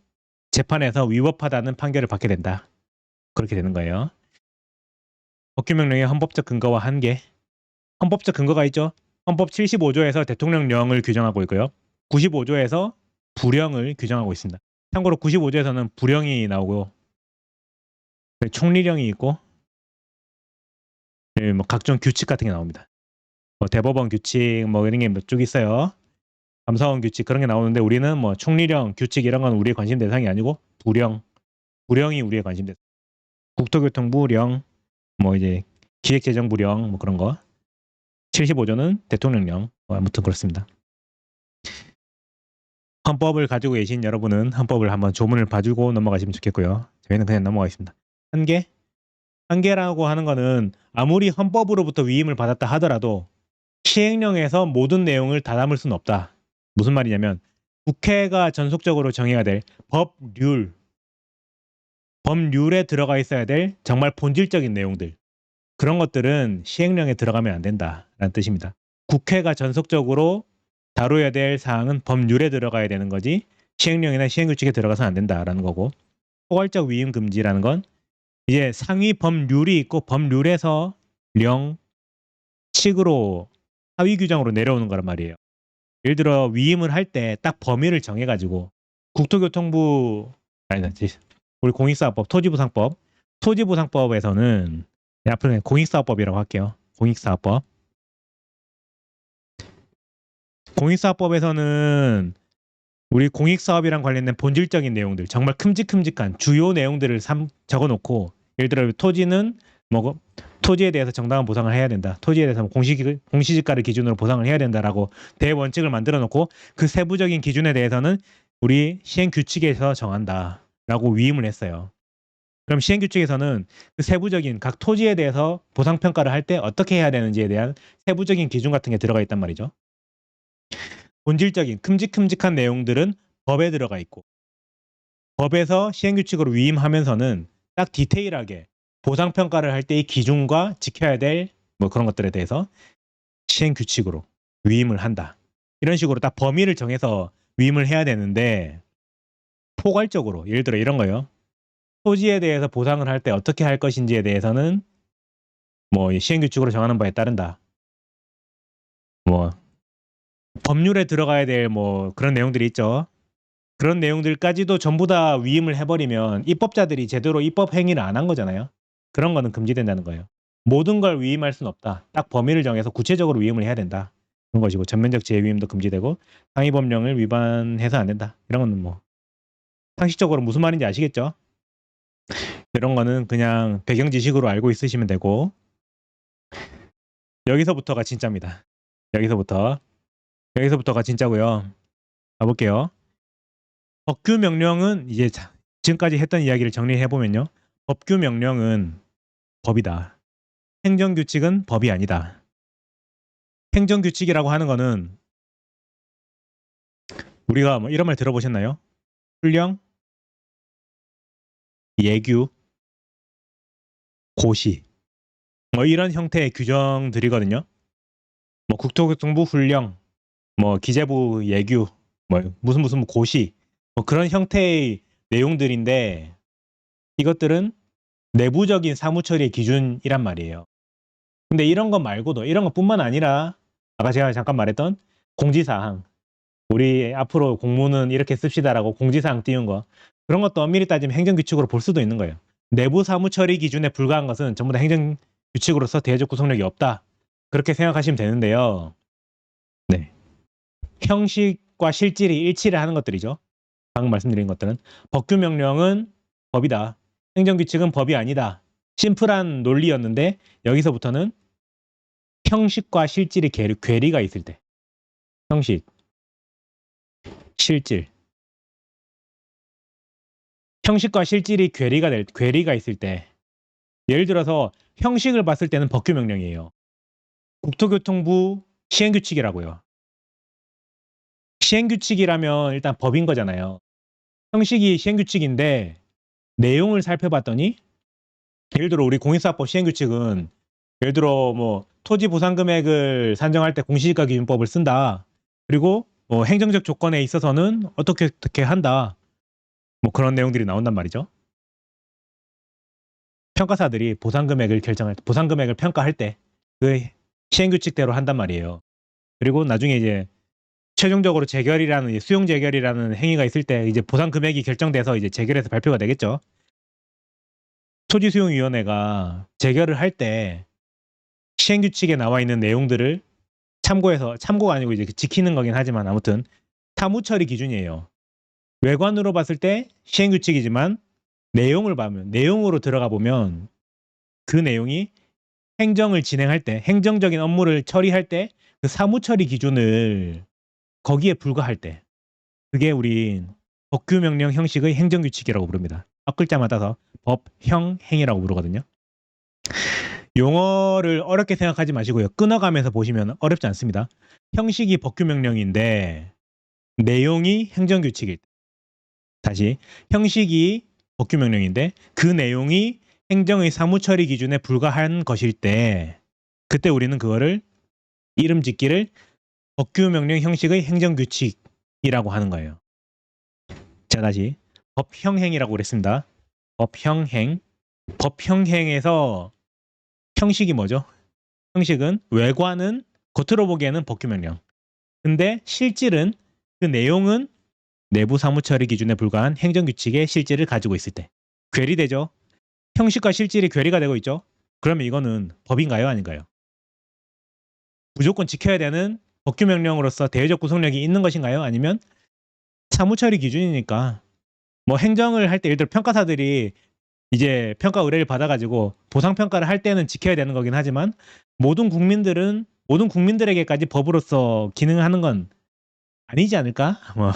재판에서 위법하다는 판결을 받게 된다. 그렇게 되는 거예요. 법규명령의 헌법적 근거와 한계. 헌법적 근거가 있죠. 헌법 75조에서 대통령령을 규정하고 있고요. 95조에서 부령을 규정하고 있습니다. 참고로 95조에서는 부령이 나오고 총리령이 있고 뭐 각종 규칙 같은 게 나옵니다. 뭐 대법원 규칙 뭐 이런 게 몇 쭉 있어요. 감사원 규칙 그런 게 나오는데 우리는 뭐 총리령 규칙 이런 건 우리의 관심 대상이 아니고 부령이 우리의 관심 대상. 국토교통부령 뭐 이제 기획재정부령 뭐 그런 거. 75조는 대통령령. 아무튼 그렇습니다. 헌법을 가지고 계신 여러분은 헌법을 한번 조문을 봐주고 넘어가시면 좋겠고요. 저희는 그냥 넘어가겠습니다. 한계라고 하는 거는 아무리 헌법으로부터 위임을 받았다 하더라도 시행령에서 모든 내용을 다 담을 수는 없다. 무슨 말이냐면 국회가 전속적으로 정해야 될 법률에 들어가 있어야 될 정말 본질적인 내용들 그런 것들은 시행령에 들어가면 안 된다라는 뜻입니다. 국회가 전속적으로 다뤄야 될 사항은 법률에 들어가야 되는 거지 시행령이나 시행규칙에 들어가서는 안 된다라는 거고 포괄적 위임 금지라는 건 이제 상위 법률이 있고 법률에서 령칙으로 하위 규정으로 내려오는 거란 말이에요. 예를 들어 위임을 할 때 딱 범위를 정해가지고 국토교통부 우리 공익사업법 토지보상법에서는 앞으로는 공익사업법이라고 할게요. 공익사업법에서는 우리 공익사업이랑 관련된 본질적인 내용들 정말 큼직큼직한 주요 내용들을 적어놓고 예를 들어 토지는 뭐 토지에 대해서 정당한 보상을 해야 된다. 토지에 대해서 공시지가를 기준으로 보상을 해야 된다라고 대원칙을 만들어 놓고 그 세부적인 기준에 대해서는 우리 시행규칙에서 정한다라고 위임을 했어요. 그럼 시행규칙에서는 그 세부적인 각 토지에 대해서 보상평가를 할 때 어떻게 해야 되는지에 대한 세부적인 기준 같은 게 들어가 있단 말이죠. 본질적인 큼직큼직한 내용들은 법에 들어가 있고 법에서 시행규칙으로 위임하면서는 딱 디테일하게 보상평가를 할 때의 기준과 지켜야 될 뭐 그런 것들에 대해서 시행규칙으로 위임을 한다. 이런 식으로 딱 범위를 정해서 위임을 해야 되는데 포괄적으로 예를 들어 이런 거요. 토지에 대해서 보상을 할 때 어떻게 할 것인지에 대해서는 뭐 시행규칙으로 정하는 바에 따른다. 뭐 법률에 들어가야 될 뭐 그런 내용들이 있죠. 그런 내용들까지도 전부 다 위임을 해버리면 입법자들이 제대로 입법 행위를 안 한 거잖아요. 그런 거는 금지된다는 거예요. 모든 걸 위임할 수는 없다. 딱 범위를 정해서 구체적으로 위임을 해야 된다. 그런 것이고 전면적 재위임도 금지되고 상위 법령을 위반해서 안 된다. 이런 거는 뭐 상식적으로 무슨 말인지 아시겠죠? 이런 거는 그냥 배경 지식으로 알고 있으시면 되고 여기서부터가 진짜입니다. 여기서부터가 진짜고요. 가볼게요. 법규 명령은 이제 지금까지 했던 이야기를 정리해 보면요. 법규 명령은 법이다. 행정규칙은 법이 아니다. 행정규칙이라고 하는 거는 우리가 뭐 이런 말 들어보셨나요? 훈령, 예규, 고시 뭐 이런 형태의 규정들이거든요. 뭐 국토교통부 훈령, 뭐 기재부 예규, 뭐 무슨 고시 뭐 그런 형태의 내용들인데 이것들은 내부적인 사무처리의 기준이란 말이에요. 근데 이런 것 말고도 이런 것뿐만 아니라 아까 제가 잠깐 말했던 공지사항 우리 앞으로 공문은 이렇게 씁시다라고 공지사항 띄운 거 그런 것도 엄밀히 따지면 행정규칙으로 볼 수도 있는 거예요. 내부 사무처리 기준에 불과한 것은 전부 다 행정규칙으로서 대외적 구속력이 없다. 그렇게 생각하시면 되는데요. 네. 형식과 실질이 일치를 하는 것들이죠. 방금 말씀드린 것들은 법규 명령은 법이다. 행정규칙은 법이 아니다. 심플한 논리였는데 여기서부터는 형식과 실질이 괴리가 있을 때 형식, 실질 형식과 실질이 괴리가 있을 때 예를 들어서 형식을 봤을 때는 법규 명령이에요. 국토교통부 시행규칙이라고요. 시행규칙이라면 일단 법인 거잖아요. 형식이 시행규칙인데 내용을 살펴봤더니 예를 들어 우리 공인사법 시행규칙은 예를 들어 뭐 토지 보상 금액을 산정할 때 공시지가 기준법을 쓴다. 그리고 뭐 행정적 조건에 있어서는 어떻게 한다. 뭐 그런 내용들이 나온단 말이죠. 평가사들이 보상 금액을 평가할 때 그 시행규칙대로 한단 말이에요. 그리고 나중에 이제 최종적으로 수용 재결이라는 행위가 있을 때 이제 보상 금액이 결정돼서 이제 재결해서 발표가 되겠죠. 토지수용위원회가 재결을 할 때 시행규칙에 나와 있는 내용들을 참고가 아니고 이제 지키는 거긴 하지만 아무튼 사무처리 기준이에요. 외관으로 봤을 때 시행규칙이지만 내용으로 들어가 보면 그 내용이 행정을 진행할 때, 행정적인 업무를 처리할 때 그 사무처리 기준을 거기에 불과할 때 그게 우리 법규명령 형식의 행정규칙이라고 부릅니다. 앞 글자만 따서 법, 형, 행이라고 부르거든요. 용어를 어렵게 생각하지 마시고요. 끊어가면서 보시면 어렵지 않습니다. 형식이 법규명령인데 내용이 행정규칙일 때 다시 형식이 법규명령인데 그 내용이 행정의 사무처리 기준에 불과한 것일 때 그때 우리는 그거를 이름 짓기를 법규명령 형식의 행정규칙이라고 하는 거예요. 자 다시 법형행이라고 그랬습니다. 법형행. 법형행에서 형식이 뭐죠? 형식은 외관은 겉으로 보기에는 법규명령. 근데 실질은 그 내용은 내부 사무처리 기준에 불과한 행정규칙의 실질을 가지고 있을 때 괴리되죠. 형식과 실질이 괴리가 되고 있죠. 그러면 이거는 법인가요? 아닌가요? 무조건 지켜야 되는 법규명령으로서 대외적 구속력이 있는 것인가요? 아니면 사무처리 기준이니까 뭐 행정을 할 때 예를 들어 평가사들이 이제 평가 의뢰를 받아가지고 보상 평가를 할 때는 지켜야 되는 거긴 하지만 모든 국민들에게까지 법으로서 기능하는 건 아니지 않을까? 뭐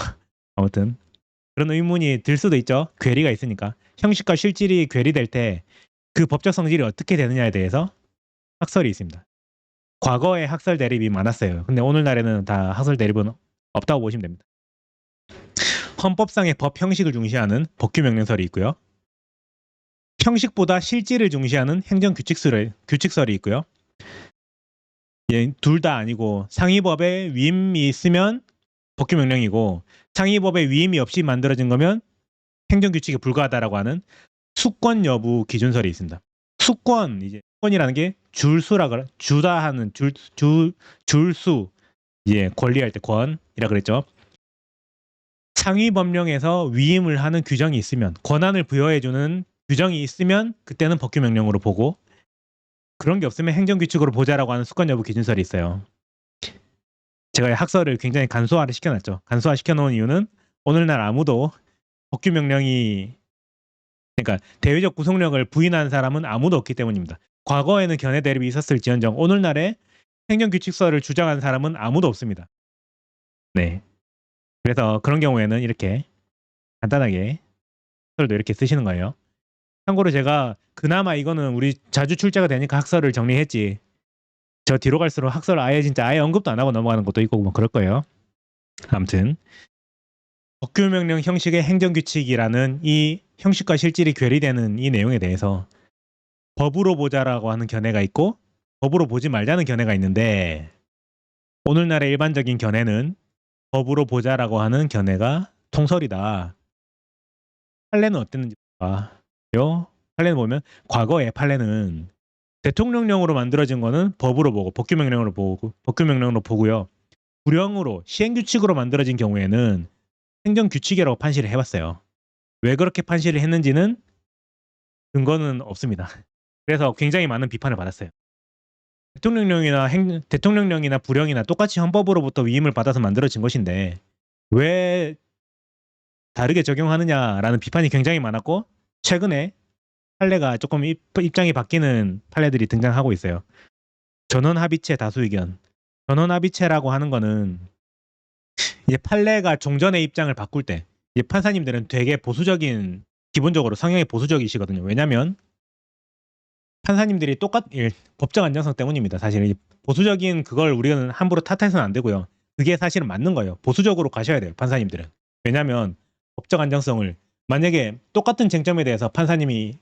아무튼 그런 의문이 들 수도 있죠. 괴리가 있으니까 형식과 실질이 괴리될 때 그 법적 성질이 어떻게 되느냐에 대해서 학설이 있습니다. 과거에 학설 대립이 많았어요. 근데 오늘날에는 다 학설 대립은 없다고 보시면 됩니다. 헌법상의 법 형식을 중시하는 법규명령설이 있고요. 형식보다 실질을 중시하는 행정규칙설이 있고요. 둘 다 아니고 상위법에 위임이 있으면 법규명령이고 상위법에 위임이 없이 만들어진 거면 행정규칙에 불과하다라고 하는 수권 여부 기준설이 있습니다. 수권이라는 게 줄수라 그래. 주다 하는 줄수 권리할 때 권이라 그랬죠. 상위 법령에서 위임을 하는 규정이 있으면 권한을 부여해주는 규정이 있으면 그때는 법규명령으로 보고 그런 게 없으면 행정규칙으로 보자라고 하는 수권 여부 기준설이 있어요. 제가 학설을 굉장히 간소화를 시켜놨죠. 간소화 시켜놓은 이유는 오늘날 아무도 법규명령이 그러니까 대외적 구속력을 부인하는 사람은 아무도 없기 때문입니다. 과거에는 견해 대립이 있었을지언정 오늘날에 행정규칙서를 주장하는 사람은 아무도 없습니다. 네. 그래서 그런 경우에는 이렇게 간단하게 학설도 이렇게 쓰시는 거예요. 참고로 제가 그나마 이거는 우리 자주 출제가 되니까 학설을 정리했지. 저 뒤로 갈수록 학설 아예 언급도 안 하고 넘어가는 것도 있고 뭐 그럴 거예요. 아무튼 법규명령 형식의 행정규칙이라는 이 형식과 실질이 괴리되는 이 내용에 대해서 법으로 보자라고 하는 견해가 있고 법으로 보지 말자는 견해가 있는데 오늘날의 일반적인 견해는 법으로 보자라고 하는 견해가 통설이다. 판례는 어땠는지 봐요. 판례는 보면 과거의 판례는 대통령령으로 만들어진 거는 법으로 보고 법규명령으로 보고요. 불형으로 시행규칙으로 만들어진 경우에는 행정규칙이라고 판시를 해봤어요. 왜 그렇게 판시를 했는지는 근거는 없습니다. 그래서 굉장히 많은 비판을 받았어요. 대통령령이나 불형이나 똑같이 헌법으로부터 위임을 받아서 만들어진 것인데 왜 다르게 적용하느냐라는 비판이 굉장히 많았고 최근에 판례가 조금 입장이 바뀌는 판례들이 등장하고 있어요. 전원합의체 다수의견. 전원합의체라고 하는 거는 이제 판례가 종전의 입장을 바꿀 때 이제 판사님들은 되게 보수적인 기본적으로 성향이 보수적이시거든요. 왜냐하면 판사님들이 법적 안정성 때문입니다. 사실 보수적인 그걸 우리는 함부로 탓해서는 안 되고요. 그게 사실은 맞는 거예요. 보수적으로 가셔야 돼요. 판사님들은. 왜냐하면 법적 안정성을 만약에 똑같은 쟁점에 대해서 판사님이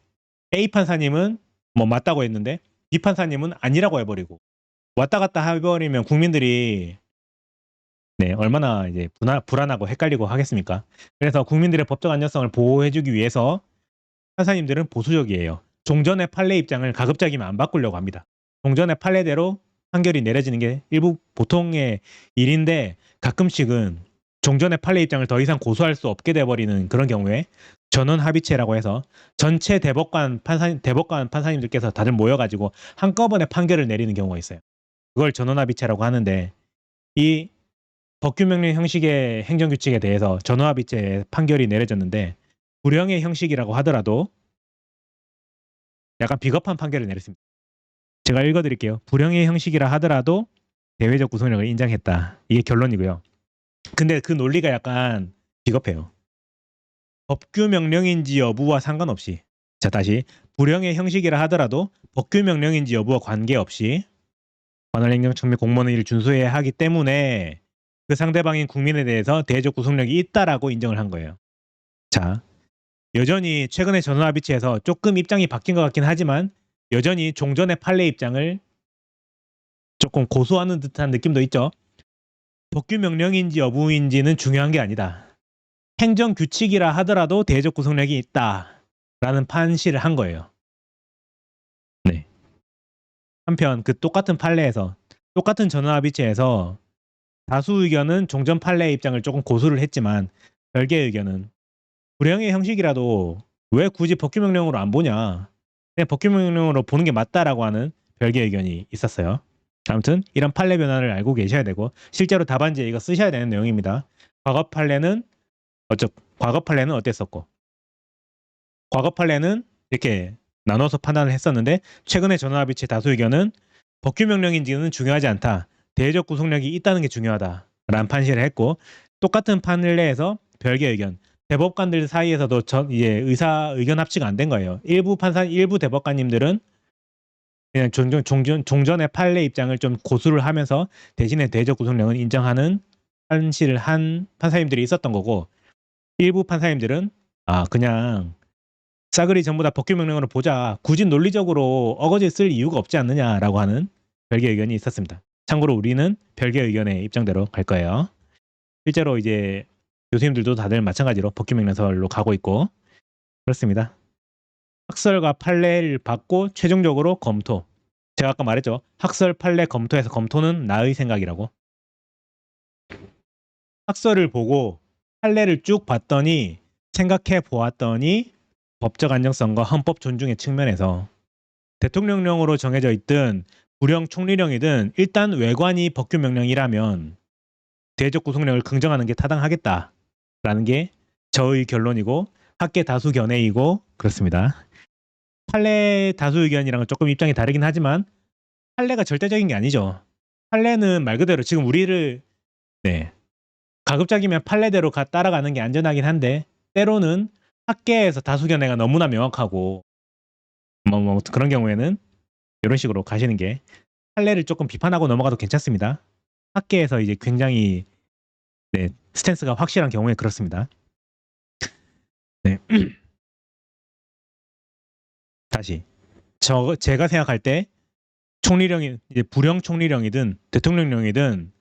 A 판사님은 뭐 맞다고 했는데 B 판사님은 아니라고 해버리고 왔다 갔다 해버리면 국민들이 얼마나 이제 불안하고 헷갈리고 하겠습니까? 그래서 국민들의 법적 안정성을 보호해주기 위해서 판사님들은 보수적이에요. 종전의 판례 입장을 가급적이면 안 바꾸려고 합니다. 종전의 판례대로 판결이 내려지는 게 일부 보통의 일인데 가끔씩은 종전의 판례 입장을 더 이상 고수할 수 없게 돼버리는 그런 경우에 전원합의체라고 해서 전체 대법관 판사님들께서 다들 모여가지고 한꺼번에 판결을 내리는 경우가 있어요. 그걸 전원합의체라고 하는데 이 법규명령 형식의 행정규칙에 대해서 전원합의체 판결이 내려졌는데 불형의 형식이라고 하더라도 약간 비겁한 판결을 내렸습니다. 제가 읽어드릴게요. 불형의 형식이라 하더라도 대외적 구속력을 인정했다. 이게 결론이고요. 근데 그 논리가 약간 비겁해요. 법규명령인지 여부와 상관없이 자 다시 불형의 형식이라 하더라도 법규명령인지 여부와 관계없이 관할행정청 및 공무원의 일을 준수해야 하기 때문에 그 상대방인 국민에 대해서 대외적 구속력이 있다라고 인정을 한 거예요. 자, 여전히 최근에 전원합의체에서 조금 입장이 바뀐 것 같긴 하지만 여전히 종전의 판례 입장을 조금 고수하는 듯한 느낌도 있죠. 법규명령인지 여부인지는 중요한 게 아니다. 행정규칙이라 하더라도 대외적 구속력이 있다라는 판시를 한 거예요. 네. 한편 그 똑같은 판례에서 똑같은 전원합의체에서 다수 의견은 종전 판례 입장을 조금 고수를 했지만 별개의 의견은 불형의 형식이라도 왜 굳이 법규명령으로 안 보냐 그냥 법규명령으로 보는 게 맞다라고 하는 별개의 의견이 있었어요. 아무튼 이런 판례 변화를 알고 계셔야 되고 실제로 답안지에 이거 쓰셔야 되는 내용입니다. 과거 판례는 어땠었고 과거 판례는 이렇게 나눠서 판단을 했었는데 최근에 전원합의체 다수 의견은 법규명령인지는 중요하지 않다. 대외적 구속력이 있다는 게 중요하다라는 판시를 했고 똑같은 판례에서 별개 의견 대법관들 사이에서도 이제 의견 합치가 안 된 거예요. 일부 대법관님들은 그냥 종전의 판례 입장을 좀 고수를 하면서 대신에 대외적 구속력은 인정하는 판시를 한 판사님들이 있었던 거고 일부 판사님들은 그냥 싸그리 전부 다 법규명령으로 보자. 굳이 논리적으로 어거지 쓸 이유가 없지 않느냐라고 하는 별개 의견이 있었습니다. 참고로 우리는 별개의 의견의 입장대로 갈 거예요. 실제로 이제 교수님들도 다들 마찬가지로 법규명령설로 가고 있고 그렇습니다. 학설과 판례를 받고 최종적으로 검토. 제가 아까 말했죠. 학설, 판례, 검토해서 검토는 나의 생각이라고. 학설을 보고 판례를 쭉 봤더니 생각해 보았더니 법적 안정성과 헌법 존중의 측면에서 대통령령으로 정해져 있든 부령 총리령이든 일단 외관이 법규명령이라면 대적 구속령을 긍정하는 게 타당하겠다라는 게 저의 결론이고 학계 다수 견해이고 그렇습니다. 판례 다수 의견이랑은 조금 입장이 다르긴 하지만 판례가 절대적인 게 아니죠. 판례는 말 그대로 지금 우리를 가급적이면 판례대로 따라가는 게 안전하긴 한데 때로는 학계에서 다수 견해가 너무나 명확하고 뭐 그런 경우에는 이런 식으로 가시는 게 판례를 조금 비판하고 넘어가도 괜찮습니다. 학계에서 이제 굉장히 스탠스가 확실한 경우에 그렇습니다. 네. 다시 제가 생각할 때 총리령이 이제 부령 총리령이든 대통령령이든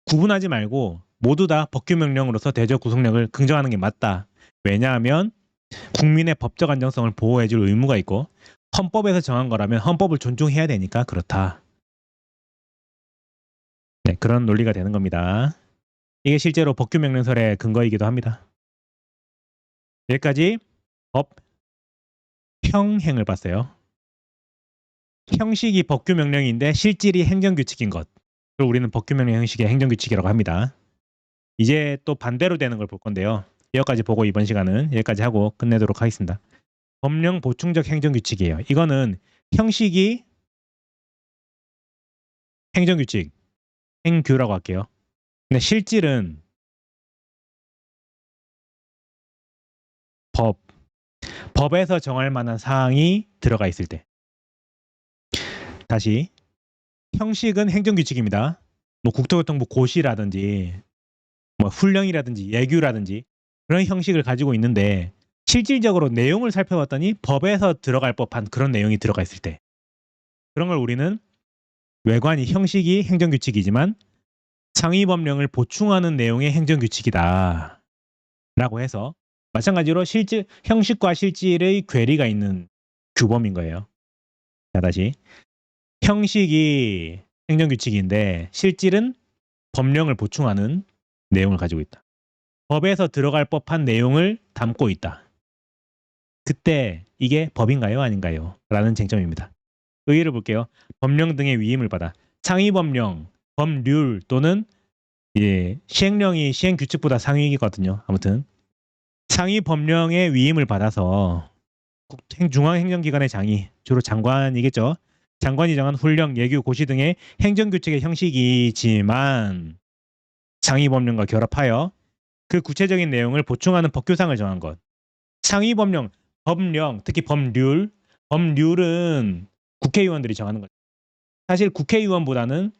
구분하지 말고 모두 다 법규명령으로서 대적 구속력을 긍정하는 게 맞다. 왜냐하면 국민의 법적 안정성을 보호해줄 의무가 있고 헌법에서 정한 거라면 헌법을 존중해야 되니까 그렇다. 네, 그런 논리가 되는 겁니다. 이게 실제로 법규명령설의 근거이기도 합니다. 여기까지 법 형행을 봤어요. 형식이 법규명령인데 실질이 행정규칙인 것. 그걸 우리는 법규명령 형식의 행정규칙이라고 합니다. 이제 또 반대로 되는 걸 볼 건데요. 여기까지 보고 이번 시간은 여기까지 하고 끝내도록 하겠습니다. 법령 보충적 행정규칙이에요. 이거는 형식이 행정규칙, 행규라고 할게요. 근데 실질은 법에서 정할 만한 사항이 들어가 있을 때. 다시 형식은 행정규칙입니다. 뭐 국토교통부 고시라든지 뭐 훈령이라든지 예규라든지 그런 형식을 가지고 있는데 실질적으로 내용을 살펴봤더니 법에서 들어갈 법한 그런 내용이 들어가 있을 때 그런 걸 우리는 외관이 형식이 행정규칙이지만 상위법령을 보충하는 내용의 행정규칙이다 라고 해서 마찬가지로 형식과 실질의 괴리가 있는 규범인 거예요. 자, 다시 형식이 행정규칙인데 실질은 법령을 보충하는 내용을 가지고 있다. 법에서 들어갈 법한 내용을 담고 있다. 그때 이게 법인가요? 아닌가요? 라는 쟁점입니다. 의의를 볼게요. 법령 등의 위임을 받아 상위법령, 법률 또는 시행령이 시행규칙보다 상위이거든요. 아무튼 상위법령의 위임을 받아서 중앙행정기관의 장이, 주로 장관이겠죠. 장관이 정한 훈령, 예규, 고시 등의 행정규칙의 형식이지만 상위법령과 결합하여 그 구체적인 내용을 보충하는 법규상을 정한 것. 상위법령, 법령, 특히 법률은 국회의원들이 정하는 거죠. 사실 국회의원보다는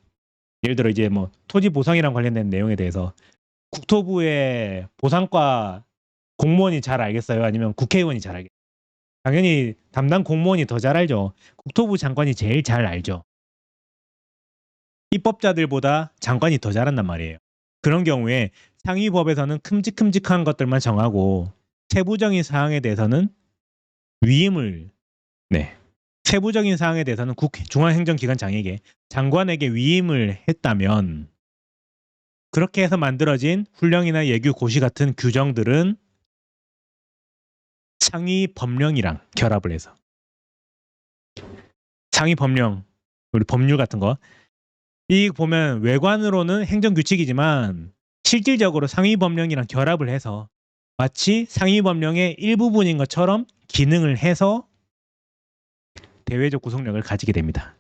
예를 들어 이제 뭐 토지 보상이랑 관련된 내용에 대해서 국토부의 보상과 공무원이 잘 알겠어요? 아니면 국회의원이 잘 알겠어요? 당연히 담당 공무원이 더 잘 알죠. 국토부 장관이 제일 잘 알죠. 입법자들보다 장관이 더 잘한단 말이에요. 그런 경우에 상위법에서는 큼직큼직한 것들만 정하고 세부적인 사항에 대해서는 세부적인 사항에 대해서는 중앙행정기관장에게 장관에게 위임을 했다면 그렇게 해서 만들어진 훈령이나 예규, 고시 같은 규정들은 상위 법령이랑 결합을 해서 상위 법령, 우리 법률 같은 거 이 보면 외관으로는 행정규칙이지만 실질적으로 상위 법령이랑 결합을 해서 마치 상위 법령의 일부분인 것처럼 기능을 해서 대외적 구속력을 가지게 됩니다.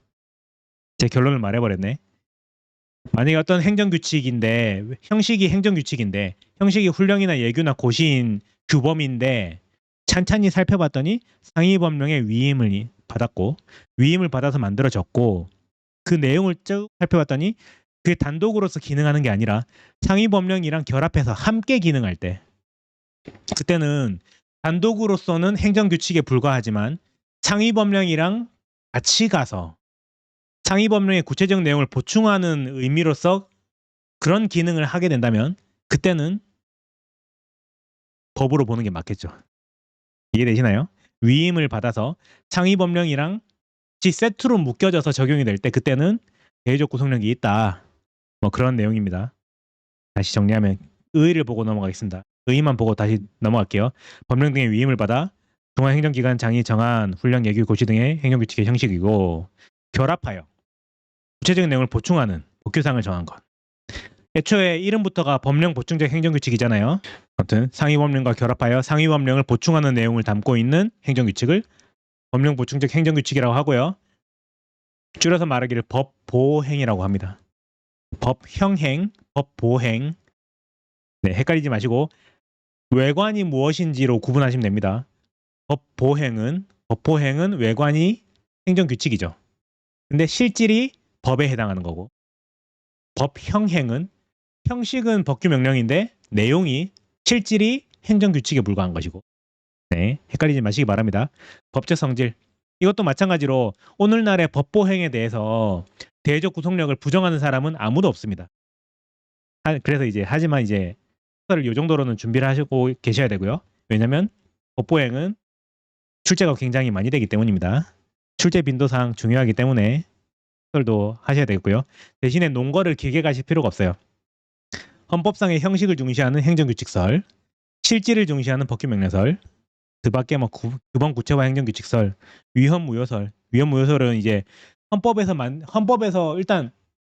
제 결론을 말해버렸네. 만약에 어떤 행정규칙인데 형식이 행정규칙인데 형식이 훈령이나 예규나 고시인 규범인데 찬찬히 살펴봤더니 상위 법령의 위임을 받았고 위임을 받아서 만들어졌고 그 내용을 쭉 살펴봤더니 그게 단독으로서 기능하는 게 아니라 상위 법령이랑 결합해서 함께 기능할 때 그때는 단독으로서는 행정규칙에 불과하지만 상위 법령이랑 같이 가서 상위 법령의 구체적 내용을 보충하는 의미로서 그런 기능을 하게 된다면 그때는 법으로 보는 게 맞겠죠. 이해되시나요? 위임을 받아서 상위 법령이랑 같이 세트로 묶여져서 적용이 될 때 그때는 대외적 구속력이 있다. 뭐 그런 내용입니다. 다시 정리하면 의의를 보고 넘어가겠습니다. 의의만 보고 다시 넘어갈게요. 법령 등의 위임을 받아 중앙행정기관장이 정한 훈령, 예규, 고시 등의 행정규칙의 형식이고 결합하여 구체적인 내용을 보충하는 법규사항을 정한 것. 애초에 이름부터가 법령 보충적 행정규칙이잖아요. 아무튼 상위 법령과 결합하여 상위 법령을 보충하는 내용을 담고 있는 행정규칙을 법령 보충적 행정규칙이라고 하고요. 줄여서 말하기를 법보행이라고 합니다. 법형행, 법보행. 네, 헷갈리지 마시고 외관이 무엇인지로 구분하시면 됩니다. 법보행은 외관이 행정규칙이죠. 근데 실질이 법에 해당하는 거고 법형행은 형식은 법규명령인데 내용이 실질이 행정규칙에 불과한 것이고 네, 헷갈리지 마시기 바랍니다. 법적 성질 이것도 마찬가지로 오늘날의 법보행에 대해서 대외적 구속력을 부정하는 사람은 아무도 없습니다. 그래서 하지만 이 정도로는 준비를 하시고 계셔야 되고요. 왜냐하면 법보행은 출제가 굉장히 많이 되기 때문입니다. 출제 빈도상 중요하기 때문에 도 하셔야 되고요. 대신에 논거를 길게 가실 필요가 없어요. 헌법상의 형식을 중시하는 행정규칙설, 실질을 중시하는 법규명령설, 그 밖에 뭐 규범 구체화 행정규칙설, 위헌무효설. 위헌무효설은 헌법에서 일단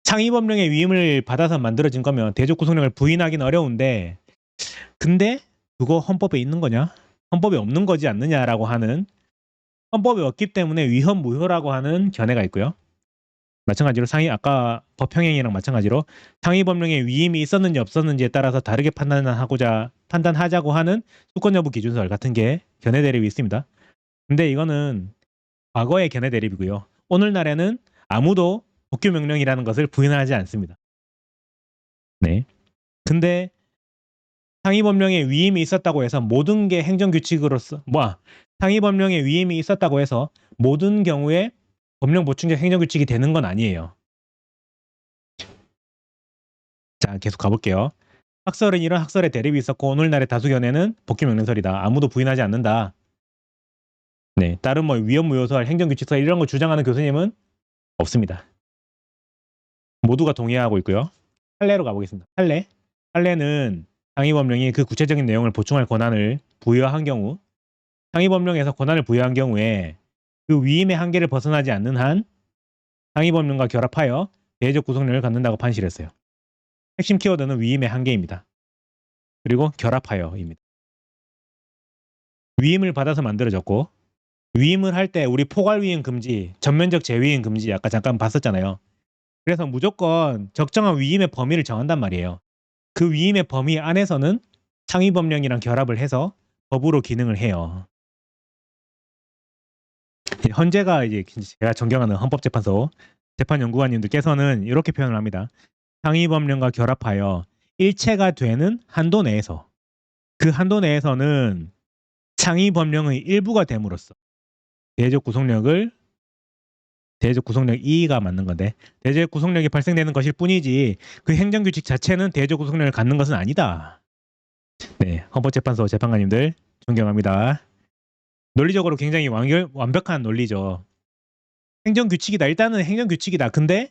상위법령의 위임을 받아서 만들어진 거면 대적 구속력을 부인하기는 어려운데 근데 그거 헌법에 있는 거냐? 헌법에 없는 거지 않느냐라고 하는 헌법에 없기 때문에 위헌무효라고 하는 견해가 있고요. 마찬가지로 아까 법형행위랑 마찬가지로 상위 법령의 위임이 있었는지 없었는지에 따라서 다르게 판단하자고 하는 수권 여부 기준설 같은 게 견해 대립이 있습니다. 근데 이거는 과거의 견해 대립이고요. 오늘날에는 아무도 법규 명령이라는 것을 부인하지 않습니다. 네. 근데 상위 법령의 위임이 있었다고 해서 모든 게 행정규칙으로서 상위 법령의 위임이 있었다고 해서 모든 경우에 법령 보충적 행정규칙이 되는 건 아니에요. 자, 계속 가볼게요. 학설은 이런 학설의 대립이 있었고 오늘날의 다수 견해는 법규명령설이다. 아무도 부인하지 않는다. 네, 다른 위헌무효설, 행정규칙설 이런 거 주장하는 교수님은 없습니다. 모두가 동의하고 있고요. 판례로 가보겠습니다. 판례는 상위법령이 그 구체적인 내용을 보충할 권한을 부여한 경우 상위법령에서 권한을 부여한 경우에 그 위임의 한계를 벗어나지 않는 한 상위법령과 결합하여 대외적 구속력을 갖는다고 판시했어요. 핵심 키워드는 위임의 한계입니다. 그리고 결합하여입니다. 위임을 받아서 만들어졌고 위임을 할 때 우리 포괄위임 금지, 전면적 재위임 금지 아까 잠깐 봤었잖아요. 그래서 무조건 적정한 위임의 범위를 정한단 말이에요. 그 위임의 범위 안에서는 상위법령이랑 결합을 해서 법으로 기능을 해요. 헌재가 제가 존경하는 헌법재판소 재판연구관님들께서는 이렇게 표현을 합니다. 상위법령과 결합하여 일체가 되는 한도 내에서 그 한도 내에서는 상위법령의 일부가 됨으로써 대외적 구속력 2가 맞는 건데 대외적 구속력이 발생되는 것일 뿐이지 그 행정규칙 자체는 대외적 구속력을 갖는 것은 아니다. 네, 헌법재판소 재판관님들 존경합니다. 논리적으로 굉장히 완벽한 논리죠. 행정규칙이다. 일단은 행정규칙이다. 근데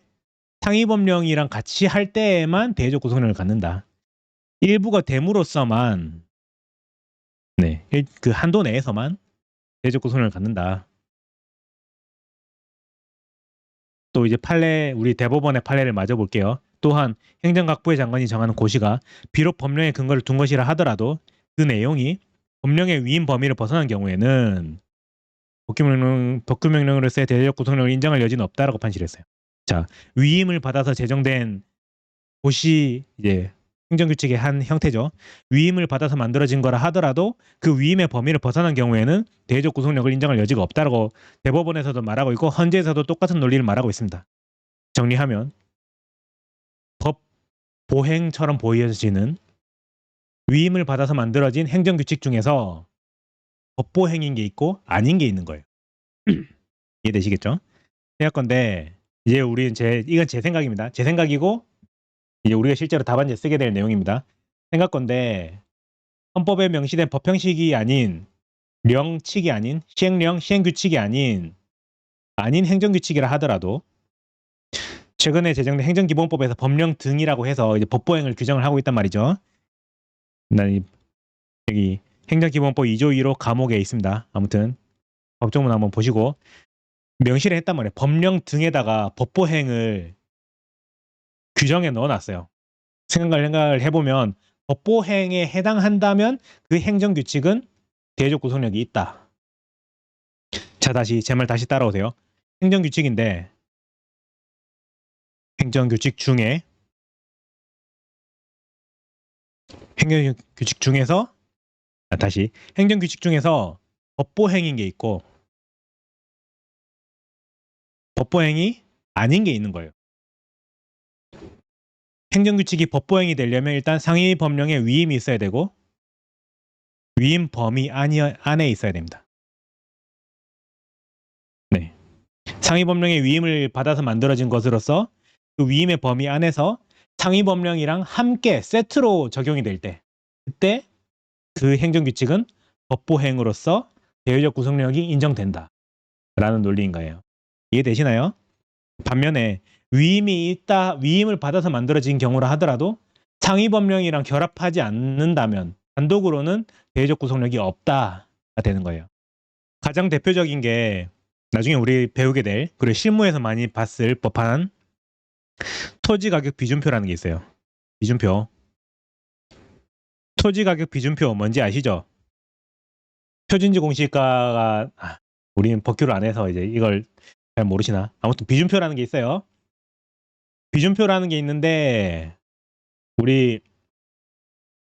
상위법령이랑 같이 할 때에만 대외적 구속력을 갖는다. 일부가 됨으로써만 그 한도 내에서만 대외적 구속력을 갖는다. 또 우리 대법원의 판례를 마저 볼게요. 또한 행정각부의 장관이 정하는 고시가 비록 법령의 근거를 둔 것이라 하더라도 그 내용이 법령의 위임 범위를 벗어난 경우에는 법규명령으로서의 대외적 구속력을 인정할 여지는 없다라고 판시했어요. 자, 위임을 받아서 제정된 고시 행정규칙의 한 형태죠. 위임을 받아서 만들어진 거라 하더라도 그 위임의 범위를 벗어난 경우에는 대외적 구속력을 인정할 여지가 없다라고 대법원에서도 말하고 있고 헌재에서도 똑같은 논리를 말하고 있습니다. 정리하면 법 보행처럼 보여지는 위임을 받아서 만들어진 행정규칙 중에서 법보행인 게 있고 아닌 게 있는 거예요. 이해되시겠죠? 예컨대 이제 이건 제 생각입니다. 제 생각이고 이제 우리가 실제로 답안지에 쓰게 될 내용입니다. 생각건데 헌법에 명시된 법형식이 아닌 령칙이 아닌 시행령, 시행규칙이 아닌 행정규칙이라 하더라도 최근에 제정된 행정기본법에서 법령 등이라고 해서 이제 법보행을 규정을 하고 있단 말이죠. 여기 행정기본법 2조 2호 감옥에 있습니다. 아무튼 법조문 한번 보시고 명시를 했단 말이에요. 법령 등에다가 법보행을 규정에 넣어놨어요. 생각을 해보면 법보행에 해당한다면 그 행정규칙은 대외적 구속력이 있다. 자, 제 말 다시 따라오세요. 행정규칙인데 행정규칙 중에서 행정규칙 중에서 법보행인 게 있고 법보행이 아닌 게 있는 거예요. 행정규칙이 법보행이 되려면 일단 상위 법령에 위임이 있어야 되고 위임 범위 안에 있어야 됩니다. 네. 상위 법령의 위임을 받아서 만들어진 것으로서 그 위임의 범위 안에서 상위 법령이랑 함께 세트로 적용이 될 때 그때 그 행정규칙은 법보행으로서 대외적 구속력이 인정된다 라는 논리인 거예요. 이해되시나요? 반면에 위임을 받아서 만들어진 경우라 하더라도 상위 법령이랑 결합하지 않는다면 단독으로는 대외적 구속력이 없다가 되는 거예요. 가장 대표적인 게 나중에 우리 배우게 될 그리고 실무에서 많이 봤을 법한 토지가격 비준표라는 게 있어요. 비준표. 토지가격 비준표 뭔지 아시죠? 표준지 공시가가 우리는 법규를 안 해서 이제 이걸 잘 모르시나? 아무튼 비준표라는 게 있어요. 비준표라는 게 있는데 우리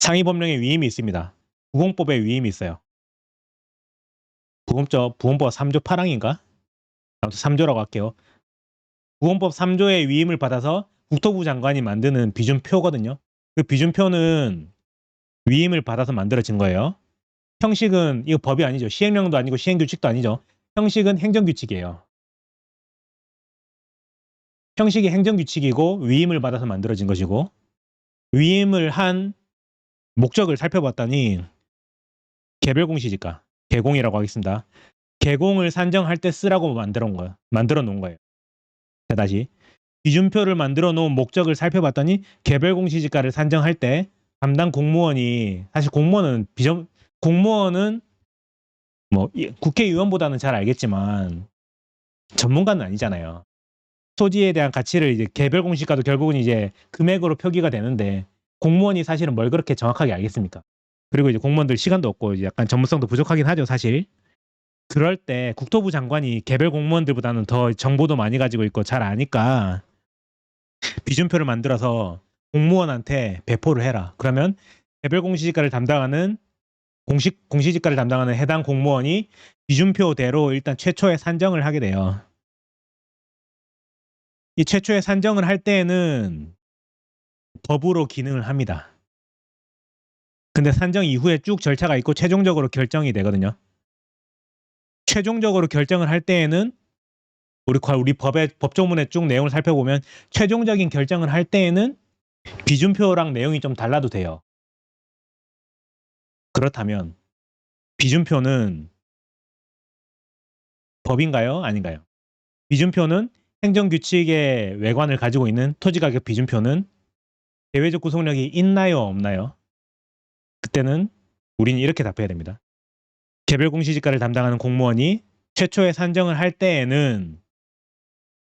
상위 법령에 위임이 있습니다. 부공법에 위임이 있어요. 부공법 3조 8항인가? 아무튼 3조라고 할게요. 부공법 3조의 위임을 받아서 국토부 장관이 만드는 비준표거든요. 그 비준표는 위임을 받아서 만들어진 거예요. 형식은 이거 법이 아니죠. 시행령도 아니고 시행규칙도 아니죠. 형식은 행정규칙이에요. 형식이 행정규칙이고 위임을 받아서 만들어진 것이고 위임을 한 목적을 살펴봤더니 개별공시지가 개공이라고 하겠습니다. 개공을 산정할 때 쓰라고 만들어 놓은 거예요. 자, 다시 비준표를 만들어 놓은 목적을 살펴봤더니 개별공시지가를 산정할 때 담당 공무원이 사실 공무원은 뭐 국회의원보다는 잘 알겠지만 전문가는 아니잖아요. 토지에 대한 가치를 이제 개별 공시가도 결국은 이제 금액으로 표기가 되는데 공무원이 사실은 뭘 그렇게 정확하게 알겠습니까? 그리고 이제 공무원들 시간도 없고 이제 약간 전문성도 부족하긴 하죠, 사실. 그럴 때 국토부 장관이 개별 공무원들보다는 더 정보도 많이 가지고 있고 잘 아니까 비준표를 만들어서 공무원한테 배포를 해라. 그러면 개별 공시지가를 담당하는 공시지가를 담당하는 해당 공무원이 비준표대로 일단 최초에 산정을 하게 돼요. 이 최초에 산정을 할 때에는 법으로 기능을 합니다. 근데 산정 이후에 쭉 절차가 있고 최종적으로 결정이 되거든요. 최종적으로 결정을 할 때에는 우리 법의 법조문의 쭉 내용을 살펴보면 최종적인 결정을 할 때에는 비준표랑 내용이 좀 달라도 돼요. 그렇다면 비준표는 법인가요? 아닌가요? 비준표는 행정규칙의 외관을 가지고 있는 토지가격 비준표는 대외적 구속력이 있나요? 없나요? 그때는 우리는 이렇게 답해야 됩니다. 개별 공시지가를 담당하는 공무원이 최초에 산정을 할 때에는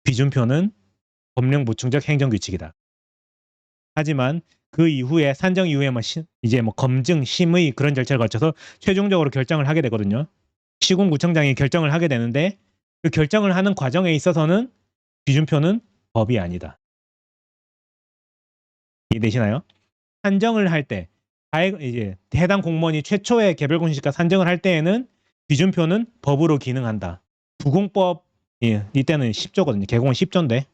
비준표는 법령 보충적 행정규칙이다. 하지만 그 이후에 산정 이후에 이제 검증, 심의 그런 절차를 거쳐서 최종적으로 결정을 하게 되거든요. 시군구청장이 결정을 하게 되는데 그 결정을 하는 과정에 있어서는 비준표는 법이 아니다. 이해되시나요? 산정을 할 때 이제 해당 공무원이 최초의 개별 공시지가 산정을 할 때에는 비준표는 법으로 기능한다. 부공법 이때는 10조거든요. 개공은 10조인데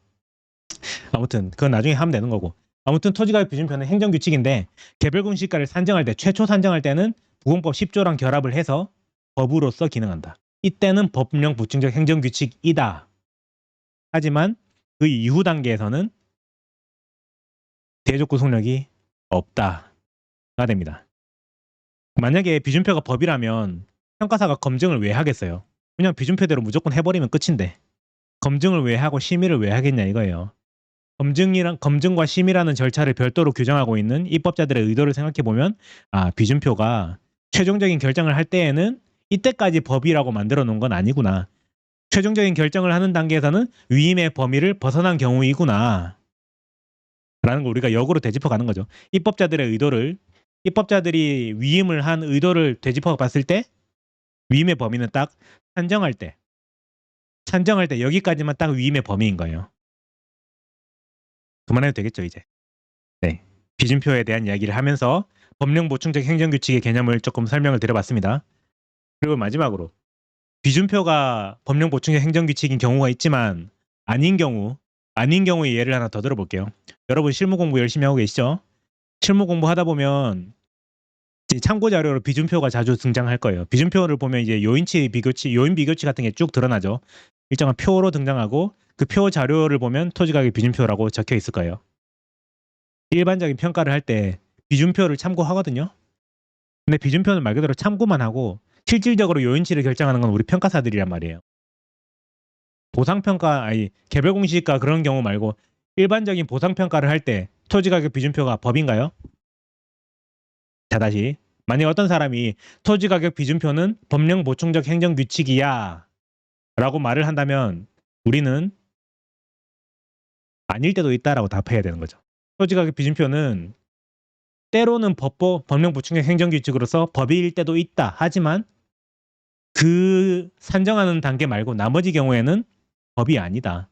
아무튼 그건 나중에 하면 되는 거고. 아무튼 토지가격 비준표는 행정규칙인데 개별 공시지가를 산정할 때 최초 산정할 때는 부공법 10조랑 결합을 해서 법으로서 기능한다. 이때는 법령 보충적 행정규칙이다. 하지만 그 이후 단계에서는 대외적 구속력이 없다가 됩니다. 만약에 비준표가 법이라면 평가사가 검증을 왜 하겠어요? 그냥 비준표대로 무조건 해버리면 끝인데 검증을 왜 하고 심의를 왜 하겠냐 이거예요. 검증과 심의라는 절차를 별도로 규정하고 있는 입법자들의 의도를 생각해 보면 비준표가 최종적인 결정을 할 때에는 이때까지 법이라고 만들어 놓은 건 아니구나. 최종적인 결정을 하는 단계에서는 위임의 범위를 벗어난 경우이구나. 라는 걸 우리가 역으로 되짚어 가는 거죠. 입법자들이 위임을 한 의도를 되짚어 봤을 때 위임의 범위는 딱 산정할 때 여기까지만 딱 위임의 범위인 거예요. 그만해도 되겠죠 이제. 네, 비준표에 대한 이야기를 하면서 법령 보충적 행정규칙의 개념을 조금 설명을 드려봤습니다. 그리고 마지막으로 비준표가 법령 보충적 행정규칙인 경우가 있지만 아닌 경우의 예를 하나 더 들어볼게요. 여러분 실무 공부 열심히 하고 계시죠? 실무 공부하다 보면 참고 자료로 비준표가 자주 등장할 거예요. 비준표를 보면 이제 요인 비교치 같은 게 쭉 드러나죠. 일정한 표로 등장하고 그 표 자료를 보면 토지가격 비준표라고 적혀 있을 거예요. 일반적인 평가를 할 때 비준표를 참고하거든요. 근데 비준표는 말 그대로 참고만 하고 실질적으로 요인치를 결정하는 건 우리 평가사들이란 말이에요. 개별 공시지가 그런 경우 말고 일반적인 보상평가를 할 때 토지가격 비준표가 법인가요? 자, 다시. 만약 어떤 사람이 토지가격 비준표는 법령 보충적 행정규칙이야 라고 말을 한다면 우리는 아닐 때도 있다라고 답해야 되는 거죠. 토지가격 비준표는 때로는 법령 보충적 행정규칙으로서 법일 때도 있다. 하지만 그 산정하는 단계 말고 나머지 경우에는 법이 아니다.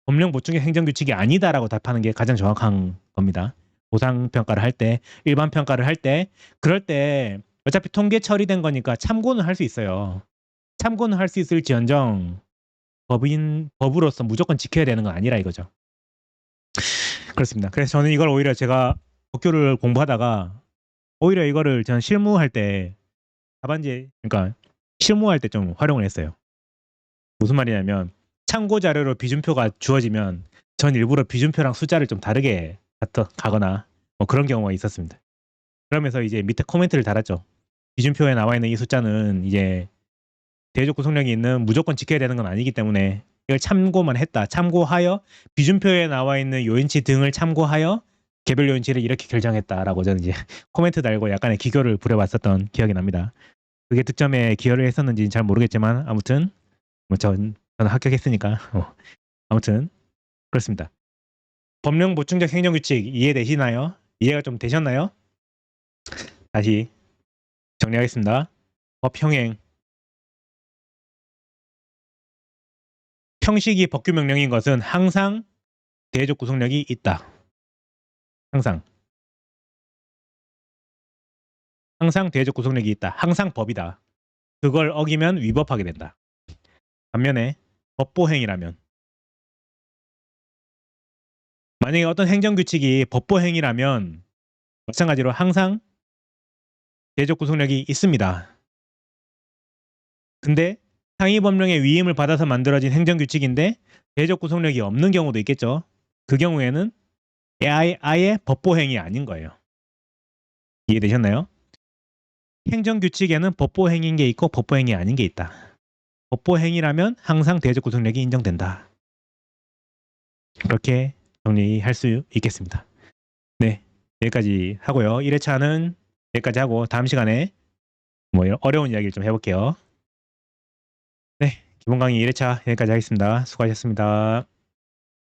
법령 보충적 행정규칙이 아니다라고 답하는 게 가장 정확한 겁니다. 보상평가를 할 때, 일반 평가를 할 때, 그럴 때 어차피 통계 처리된 거니까 참고는 할 수 있어요. 참고는 할 수 있을지언정 법으로서 무조건 지켜야 되는 건 아니라 이거죠. 그렇습니다. 그래서 저는 이걸 오히려 제가 법규를 공부하다가 오히려 이거를 저는 실무할 때 그러니까 실무할 때 좀 활용을 했어요. 무슨 말이냐면 참고 자료로 비준표가 주어지면 전 일부러 비준표랑 숫자를 좀 다르게 가거나 뭐 그런 경우가 있었습니다. 그러면서 이제 밑에 코멘트를 달았죠. 비준표에 나와 있는 이 숫자는 이제 대외적 구속력이 있는 무조건 지켜야 되는 건 아니기 때문에 이걸 참고만 했다. 참고하여 비준표에 나와 있는 요인치 등을 참고하여 개별 요인치를 이렇게 결정했다라고 저는 이제 코멘트 달고 약간의 기교를 부려봤었던 기억이 납니다. 그게 득점에 기여를 했었는지는 잘 모르겠지만 아무튼 뭐 저는 합격했으니까 아무튼 그렇습니다. 법령 보충적 행정규칙 이해되시나요? 이해가 좀 되셨나요? 다시 정리하겠습니다. 법형행 형식이 법규명령인 것은 항상 대외적 구속력이 있다. 항상 대외적 구속력이 있다. 항상 법이다. 그걸 어기면 위법하게 된다. 반면에 법보행위라면 만약에 어떤 행정규칙이 법보행위라면 마찬가지로 항상 대외적 구속력이 있습니다. 근데 상위 법령의 위임을 받아서 만들어진 행정규칙인데 대외적 구속력이 없는 경우도 있겠죠. 그 경우에는 아예 법보행위 아닌 거예요. 이해되셨나요? 행정규칙에는 법보행위인 게 있고 법보행위 아닌 게 있다. 법보행위라면 항상 대외적 구속력이 인정된다. 그렇게 정리할 수 있겠습니다. 네, 여기까지 하고요. 1회차는 여기까지 하고 다음 시간에 뭐 어려운 이야기를 좀 해볼게요. 네, 기본 강의 1회차 여기까지 하겠습니다. 수고하셨습니다.